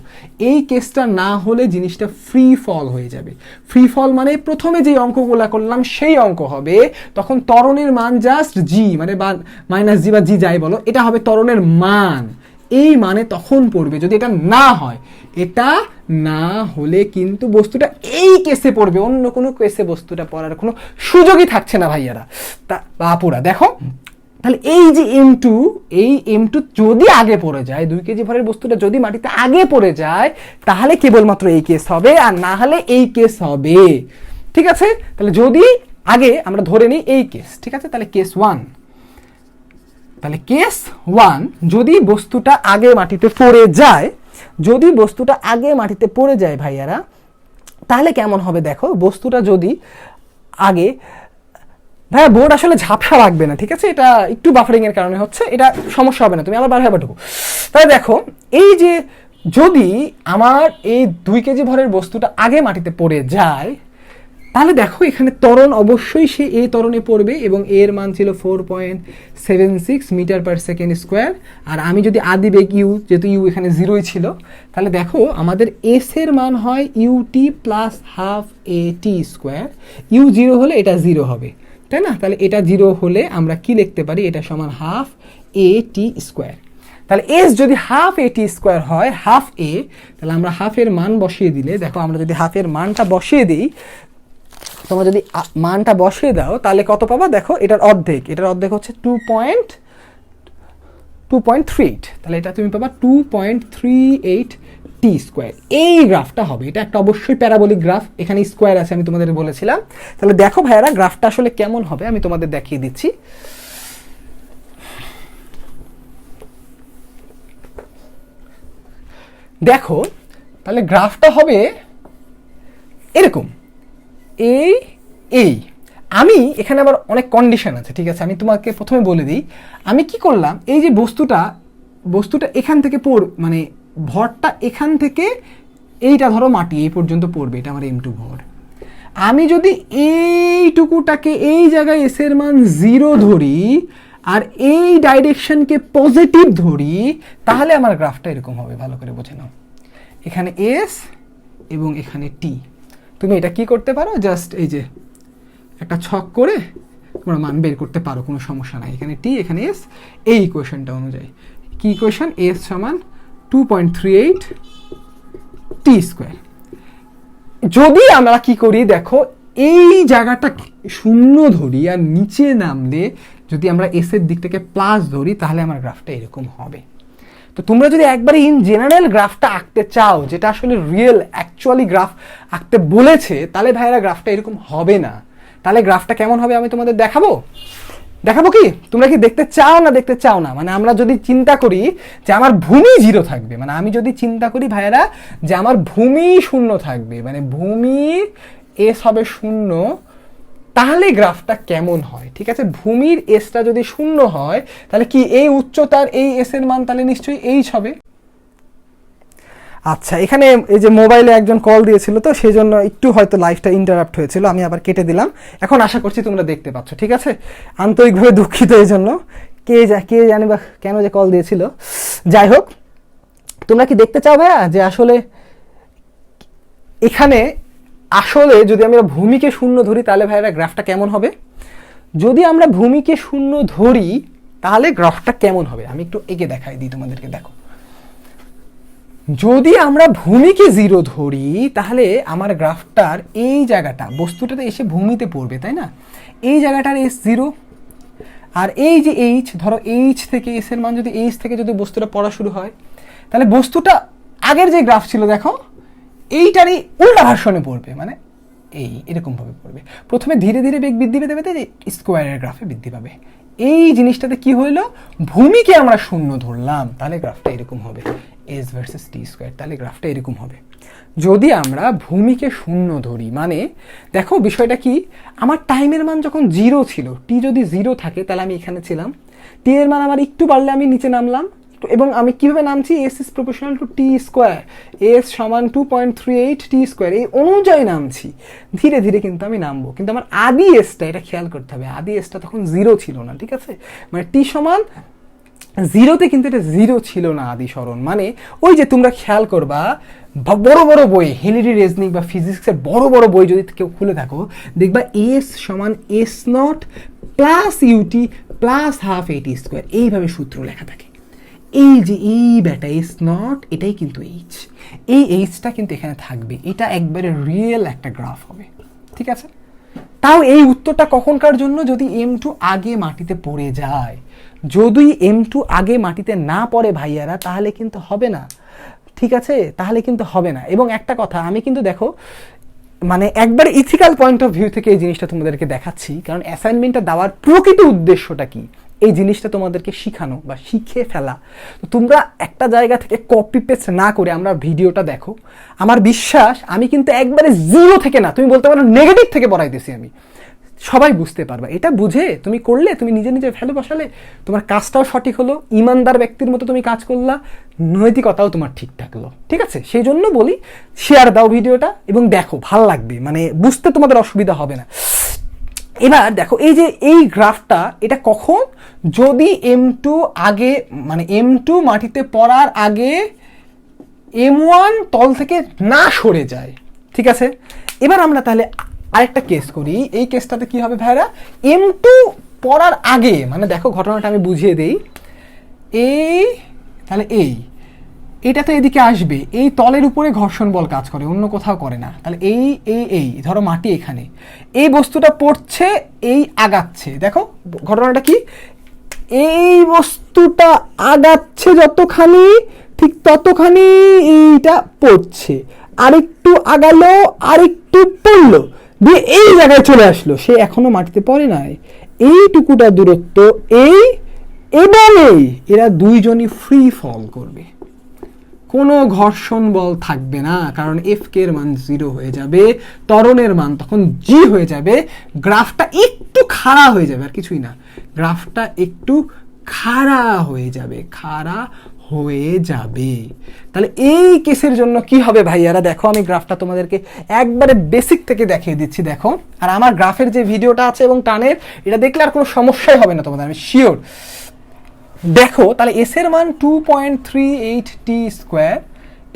এই কেসটা না হলে জিনিসটা ফ্রি ফল হয়ে যাবে। ফ্রি ফল মানে প্রথমে যে অঙ্কগুলা করলাম সেই অঙ্ক হবে, তখন ত্বরণের মান জাস্ট জি, মানে মাইনাস জি বা জি যাই বলো, এটা হবে ত্বরণের মান। এই মানে তখন পড়বে। যদি এটা না হয়, এটা না হলে কিন্তু বস্তুটা এই কেসে পড়বে, অন্য কোনো কেসে বস্তুটা পড়ার কোনো সুযোগই থাকছে না ভাইয়ারা বাপুরা। দেখো তাহলে এই যে M2 যদি আগে পড়ে যায়, 2 কেজি ভরের বস্তুটা যদি মাটিতে আগে পড়ে যায়, তাহলে কেবলমাত্র এই কেস হবে, আর না হলে এই কেস হবে। ঠিক আছে, তাহলে যদি আগে আমরা ধরে নিই এই কেস, ঠিক আছে, তাহলে কেস 1, যদি বস্তুটা আগে মাটিতে পড়ে যায়, ভাইয়ারা, তাহলে কেমন হবে? দেখো বস্তুটা যদি আগে, ভাইয়া বোর্ড আসলে ঝাপসা লাগবে না, ঠিক আছে, এটা একটু বাফারিং এর কারণে হচ্ছে, এটা সমস্যা হবে না, তুমি আবার বার ঢুকো। তাহলে দেখো এই যে যদি আমার এই 2 কেজি ভরের বস্তুটা আগে মাটিতে পড়ে যায়, তাহলে দেখো এখানে ত্বরণ অবশ্যই সে এই ত্বরণে পড়বে, এবং এর মান ছিল 4.76 মিটার পার সেকেন্ড স্কোয়ার। আর আমি যদি আদি বেগ ইউ, যেহেতু ইউ এখানে 0ই ছিল, তাহলে দেখো আমাদের এস এর মান হয় UT plus half A T square. U 0 হলে এটা 0 হবে, তাই না? তাহলে এটা 0 হলে আমরা কি লিখতে পারি? এটা সমান হাফ এ টি স্কোয়ার। তাহলে এস যদি হাফ এ টি স্কোয়ার হয়, হাফ এ, তাহলে আমরা হাফের মান বসিয়ে দিলে, দেখো আমরা যদি হাফের মানটা বসিয়ে দিই, তোমরা যদি মানটা বসিয়ে দাও তাহলে কত পাবা? দেখো এটার অর্ধেক হচ্ছে 2.38, তাহলে এটা তুমি পাবা 2.38 টি স্কোয়ার। এই গ্রাফটা হবে, এটা একটা অবশ্যই প্যারাবোলিক গ্রাফ, এখানে স্কোয়ার আছে আমি তোমাদের বলেছিলাম। তাহলে দেখো ভাইয়ারা গ্রাফটা আসলে কেমন হবে আমি তোমাদের দেখিয়ে দিচ্ছি। দেখো তাহলে গ্রাফটা হবে এরকম, এই আমি এখানে আবার অনেক কন্ডিশন আছে, ঠিক আছে, আমি তোমাকে প্রথমে বলে দিই। আমি কি করলাম, এই যে বস্তুটা এখান থেকে মানে ভরটা এখান থেকে, এইটা ধরো মাটি এই পর্যন্ত পড়বে, এটা আমার M2 ভর। আমি যদি এইটুকুটাকে এই জায়গায় এস এর মান 0 ধরি আর এই ডাইরেকশনকে পজিটিভ ধরি, তাহলে আমার গ্রাফটা এরকম হবে। ভালো করে বুঝে নাও, এখানে এস এবং এখানে টি। তুমি এটা কি করতে পারো, জাস্ট এই যে একটা ছক করে তোমরা মান বের করতে পারো, কোনো সমস্যা নাই। এখানে টি, এখানে এস, এই ইকুয়েশনটা অনুযায়ী কি ইকুয়েশন? এস সমান 2.38 টি স্কোয়ার। যদি আমরা কি করি, দেখো এই জায়গাটা শূন্য ধরি আর নিচে নামলে যদি আমরা এস এর দিক থেকে প্লাস ধরি, তাহলে আমার গ্রাফটা এরকম হবে। তো তোমরা যদি একবারে ইন জেনারেল গ্রাফটা আঁকতে চাও, যেটা আসলে রিয়েল অ্যাকচুয়ালি গ্রাফ আঁকতে বলেছে, তাহলে ভাইরা গ্রাফটা এরকম হবে না। তাহলে গ্রাফটা কেমন হবে আমি তোমাদের দেখাবো কি? তোমরা কি দেখতে চাও না? মানে আমরা যদি চিন্তা করি যে আমার ভূমি 0 থাকবে, মানে আমি যদি চিন্তা করি ভাইয়েরা যে আমার ভূমি 0 থাকবে, মানে ভূমির এস হবে 0, তাহলে গ্রাফটা কেমন হয়? ঠিক আছে, ভূমির এসটা যদি 0 হয়, তাহলে কি এই উচ্চতার এই এস এর মান তাহলে নিশ্চয়ই এইচ হবে। আচ্ছা, এখানে এই যে মোবাইলে একজন কল দিয়েছিল, তো সেই জন্য একটু হয়তো লাইভটা ইন্টারাপ্ট হয়েছিল, আমি আবার কেটে দিলাম। এখন আশা করছি তোমরা দেখতে পাচ্ছ, ঠিক আছে, আন্তরিকভাবে দুঃখিত এই জন্য। কে জানি বা কেন যে কল দিয়েছিল। যাই হোক, তোমরা কি দেখতে চাও ভাইয়া যে আসলে এখানে যদি আমরা ভূমিকে 0 ধরি, তাহলে ভাইরা গ্রাফটা কেমন হবে? যদি আমরা ভূমিকে 0 ধরি তাহলে গ্রাফটা কেমন হবে আমি একটু এঁকে দেখাই দিই তোমাদেরকে। দেখো, যদি আমরা ভূমিকে 0 ধরি, তাহলে আমার গ্রাফটার এই জায়গাটা, বস্তুটাতে এসে ভূমিতে পড়বে, তাই না? এই জায়গাটার এস 0, আর এই যে এইচ, ধরো এইচ থেকে এস এর মান যদি এইচ থেকে যদি বস্তুটা পড়া শুরু হয়, তাহলে বস্তুটা আগের যে গ্রাফ ছিল দেখো এইটারই উল্টা ভার্সনে পড়বে, মানে এরকম ভাবে পড়বে। প্রথমে ধীরে ধীরে বেগ বৃদ্ধি পেতে পেতে স্কোয়ারের গ্রাফে বৃদ্ধি পাবে। এই জিনিসটাতে কি হইলো, ভূমিকে আমরা শূন্য ধরলাম, তাহলে গ্রাফটা এরকম হবে, এস ভার্সেস টি স্কোয়ার, তাহলে গ্রাফটা এরকম হবে। যদি আমরা ভূমিকে শূন্য ধরি, মানে দেখো বিষয়টা কি, আমার টাইমের মান যখন 0 ছিল, টি যদি 0 থাকে তাহলে আমি এখানে ছিলাম, টি এর মান আমার একটু বাড়লে আমি নিচে নামলাম, এবং আমি কিভাবে নামছি, S is proportional to T square, S সমান 2.38 টি স্কোয়ার, এই অনুযায়ী নামছি। ধীরে ধীরে কিন্তু আমি নামবো, কিন্তু আমার আদি এসটা, এটা খেয়াল করতে হবে, আদি এসটা তখন 0 ছিল না, ঠিক আছে, মানে টি সমান 0তে কিন্তু এটা 0 ছিল না আদি সরণ। মানে ওই যে তোমরা খেয়াল করবা বড় বড় বই, হেনরি রেজনিক বা ফিজিক্সের বড় বড় বই যদি কেউ খুলে থাকো, দেখবা এস সমান S naught plus UT plus half AT square, এইভাবে সূত্র লেখা থাকে। এই যে এই ব্যাটা এস নট, এটাই কিন্তু এইচ, এই এইচটা কিন্তু এখানে থাকবে, এটা একবারে রিয়েল একটা গ্রাফ হবে, ঠিক আছে। তাও এই উত্তরটা কখনকার জন্য, যদি M2 আগে মাটিতে পড়ে যায়। যদি M2 আগে মাটিতে না পড়ে ভাইয়ারা, তাহলে কিন্তু হবে না, ঠিক আছে, তাহলে কিন্তু হবে না। এবং একটা কথা, আমি কিন্তু দেখো মানে একবার ইথিক্যাল পয়েন্ট অফ ভিউ থেকে এই জিনিসটা তোমাদেরকে দেখাচ্ছি, কারণ অ্যাসাইনমেন্টটা দেওয়ার প্রকৃত উদ্দেশ্যটা কি, এই জিনিসটা তোমাদেরকে শিখানো বা শিখে ফেলা। তো তোমরা একটা জায়গা থেকে কপি পেস্ট না করে আমরা ভিডিওটা দেখো, আমার বিশ্বাস আমি কিন্তু একবারে 0 থেকে না, তুমি বলতে পারো নেগেটিভ থেকে পড়াইতেছি আমি, সবাই বুঝতে পারবা। এটা বুঝে তুমি করলে, তুমি নিজে নিজে ভ্যালু বসালে, তোমার কাজটাও সঠিক হলো, ইমানদার ব্যক্তির মতো তুমি কাজ করলা, নৈতিকতাও তোমার ঠিক থাকলো, ঠিক আছে। সেই জন্য বলি শেয়ার দাও ভিডিওটা এবং দেখো, ভাল লাগবে, মানে বুঝতে তোমাদের অসুবিধা হবে না। এবার দেখো এই যে এই গ্রাফটা, এটা কখন, যদি M2 আগে, মানে M2 মাটিতে পড়ার আগে M1 তল থেকে না সরে যায়, ঠিক আছে। এবার আমরা তাহলে আরেকটা কেস করি, এই কেসটাতে কি হবে ভাইরা, M2 পড়ার আগে, মানে দেখো ঘটনাটা আমি বুঝিয়ে দেই, এই তাহলে এটা তো এদিকে আসবে, এই তলের উপরে ঘর্ষণ বল কাজ করে, অন্য কোথাও করে না। তাহলে এই ধরো মাটি এখানে, এই বস্তুটা পড়ছে, এই আগাচ্ছে, দেখো ঘটনাটা কি, এই বস্তুটা আগাচ্ছে যতখানি, ঠিক ততখানি এইটা পড়ছে, আরেকটু আগালো, আরেকটু পড়লো, দিয়ে এই জায়গায় চলে আসলো, সে এখনো মাটিতে পড়ে নাই, এইটুকুটা দূরত্ব এই এবং এরা দুইজনই ফ্রি ফল করবে, কোনো ঘর্ষণ বল থাকবে না, কারণ এফ কে এর মান 0 হয়ে যাবে, ত্বরণের মান তখন জি হয়ে যাবে, গ্রাফটা একটু খাড়া হয়ে যাবে, আর কিছুই না, গ্রাফটা একটু খাড়া হয়ে যাবে, তাহলে এই কেসের জন্য কি হবে ভাইয়ারা, দেখো আমি গ্রাফটা তোমাদেরকে একবারে বেসিক থেকে দেখিয়ে দিচ্ছি, দেখো। আর আমার গ্রাফের যে ভিডিওটা আছে এবং টানের, এটা দেখলে আর কোনো সমস্যাই হবে না তোমাদের, আমি শিওর। দেখো তাহলে এস এর মান 2.38 টি স্কোয়ার,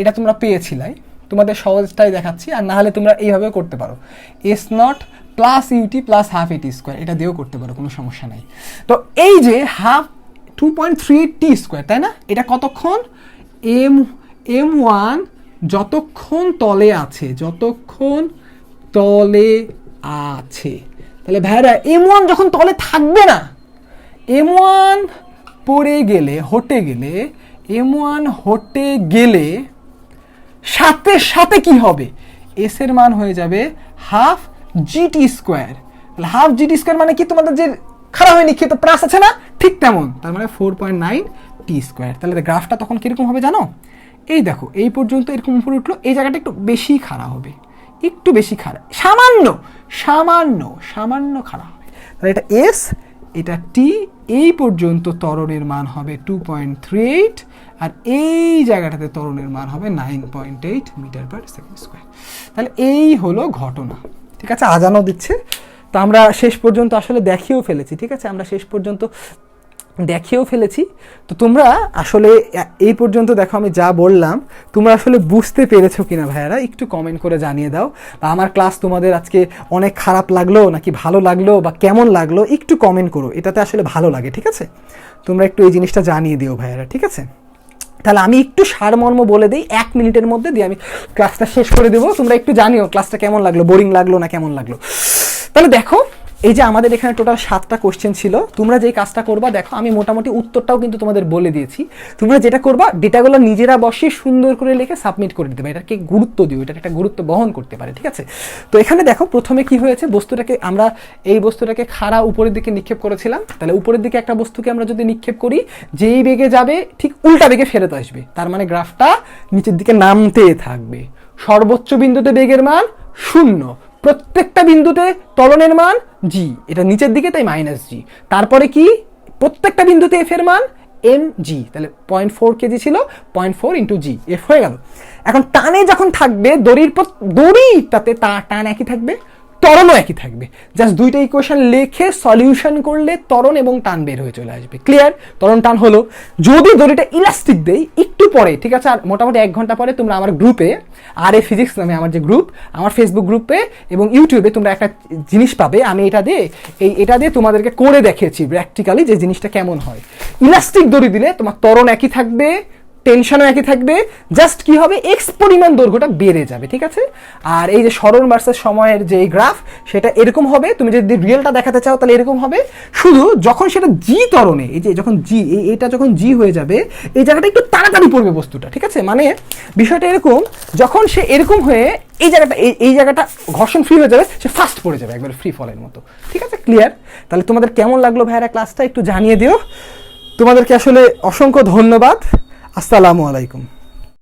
এটা তোমরা পেয়েছিলে, তোমাদের সহজটাই দেখাচ্ছি, আর না হলে তোমরা এইভাবেও করতে পারো, S naught plus UT plus half AT square, এটা দিয়েও করতে পারো, কোনো সমস্যা নাই। তো এই যে হাফ 2.38 টি স্কোয়ার, তাই না, এটা কতক্ষণ, M1 যতক্ষণ তলে আছে, তাহলে ভাইরা M1 যখন তলে থাকবে না, M1 পড়ে গেলে, M1 হটে গেলে সাথে সাথে কি হবে, এস এর মান হয়ে যাবে half GT square. Half GT square মানে কি, তোমাদের যে খারাপ হয়নি নিক্ষিপ্ত প্লাস আছে না, ঠিক তেমন, তার মানে 4.9 টি স্কোয়ার। তাহলে গ্রাফটা তখন কিরকম হবে জানো, এই দেখো এই পর্যন্ত এরকম উপরে উঠলো, এই জায়গাটা একটু বেশি খাড়া হবে, একটু বেশি খাড়া, সামান্য খাড়া হবে। তাহলে এটা এস, এটা টি, এই পর্যন্ত ত্বরণের মান হবে 2.38, আর এই জায়গাটাতে ত্বরণের মান হবে 9.8 মিটার পার সেকেন্ড স্কোয়ার। তাহলে এই হলো ঘটনা, ঠিক আছে। আজানও দিচ্ছে, তো আমরা শেষ পর্যন্ত আসলে দেখিয়েও ফেলেছি, ঠিক আছে, তো তোমরা আসলে এই পর্যন্ত দেখো আমি যা বললাম, তোমরা আসলে বুঝতে পেরেছো কিনা ভাইয়ারা, একটু কমেন্ট করে জানিয়ে দাও। বা আমার ক্লাস তোমাদের আজকে অনেক খারাপ লাগলো নাকি ভালো লাগলো বা কেমন লাগলো, একটু কমেন্ট করো, এটাতে আসলে ভালো লাগে, ঠিক আছে। তোমরা একটু এই জিনিসটা জানিয়ে দিও ভাইয়ারা, ঠিক আছে। তাহলে আমি একটু সারমর্ম বলে দিই 1 মিনিটের মধ্যে, দিয়ে আমি ক্লাসটা শেষ করে দেবো। তোমরা একটু জানিও ক্লাসটা কেমন লাগলো, বোরিং লাগলো না কেমন লাগলো। তাহলে দেখো এই যে আমাদের এখানে টোটাল 7টা কোশ্চেন ছিল, তোমরা যেই কাজটা করবা দেখো আমি মোটামুটি উত্তরটাও কিন্তু তোমাদের বলে দিয়েছি। তোমরা যেটা করবা ডেটাগুলো নিজেরা বসে সুন্দর করে লিখে সাবমিট করে দিতে পারে, এটাকে গুরুত্ব দিও, এটার একটা গুরুত্ব বহন করতে পারে, ঠিক আছে। তো এখানে দেখো প্রথমে কি হয়েছে, বস্তুটাকে আমরা এই বস্তুটাকে খাড়া উপরের দিকে নিক্ষেপ করেছিলাম, তাহলে উপরের দিকে একটা বস্তুকে আমরা যদি নিক্ষেপ করি যেই বেগে যাবে ঠিক উল্টা বেগে ফেরত আসবে, তার মানে গ্রাফটা নিচের দিকে নামতে থাকবে। সর্বোচ্চ বিন্দুতে বেগের মান 0, প্রত্যেকটা বিন্দুতে ত্বরণের মান জি, এটা নিচের দিকে তাই -g। তারপরে কি প্রত্যেকটা বিন্দুতে এফ এর মান mg, তাহলে 0.4 কেজি ছিল 0.4 × g, এফ হয়ে গেল। এখন টানে যখন থাকবে দড়িটাতে টান একই থাকবে, ত্বরণও একই থাকবে, জাস্ট দুইটা ইকুয়েশন লিখে সলিউশন করলে ত্বরণ এবং টান বের হয়ে চলে আসবে। ক্লিয়ার? ত্বরণ টান হলো। যদি দড়িটা ইলাস্টিক দেই একটু পরে, ঠিক আছে, আর মোটামুটি 1 ঘন্টা পরে তোমরা আমার গ্রুপে RA ফিজিক্স নামে আমার যে গ্রুপ, আমার ফেসবুক গ্রুপে এবং ইউটিউবে তোমরা একটা জিনিস পাবে, আমি এটা দিয়ে তোমাদেরকে করে দেখিয়েছি প্র্যাকটিক্যালি যে জিনিসটা কেমন হয়। ইলাস্টিক দড়ি দিলে তোমার ত্বরণ একই থাকবে, টেনশনও একই থাকবে, জাস্ট কি হবে এক্স পরিমাণ দৈর্ঘ্যটা বেড়ে যাবে, ঠিক আছে। আর এই যে সরণ ভার্সেস সময়ের যে গ্রাফ সেটা এরকম হবে, তুমি যদি রিয়েলটা দেখাতে চাও তাহলে এরকম হবে, শুধু যখন সেটা জি ত্বরণে, এই যে যখন জি এইটা যখন জি হয়ে যাবে এই জায়গাটা একটু তাড়াতাড়ি পড়বে বস্তুটা, ঠিক আছে। মানে বিষয়টা এরকম, যখন সে এরকম হয়ে এই জায়গাটা ঘর্ষণ ফ্রি হয়ে যাবে, সে ফাস্ট পড়ে যাবে একবারে ফ্রি ফলের মতো, ঠিক আছে। ক্লিয়ার? তাহলে তোমাদের কেমন লাগলো ভাইরা ক্লাসটা একটু জানিয়ে দিও। তোমাদেরকে আসলে অসংখ্য ধন্যবাদ। আসসালামু আলাইকুম।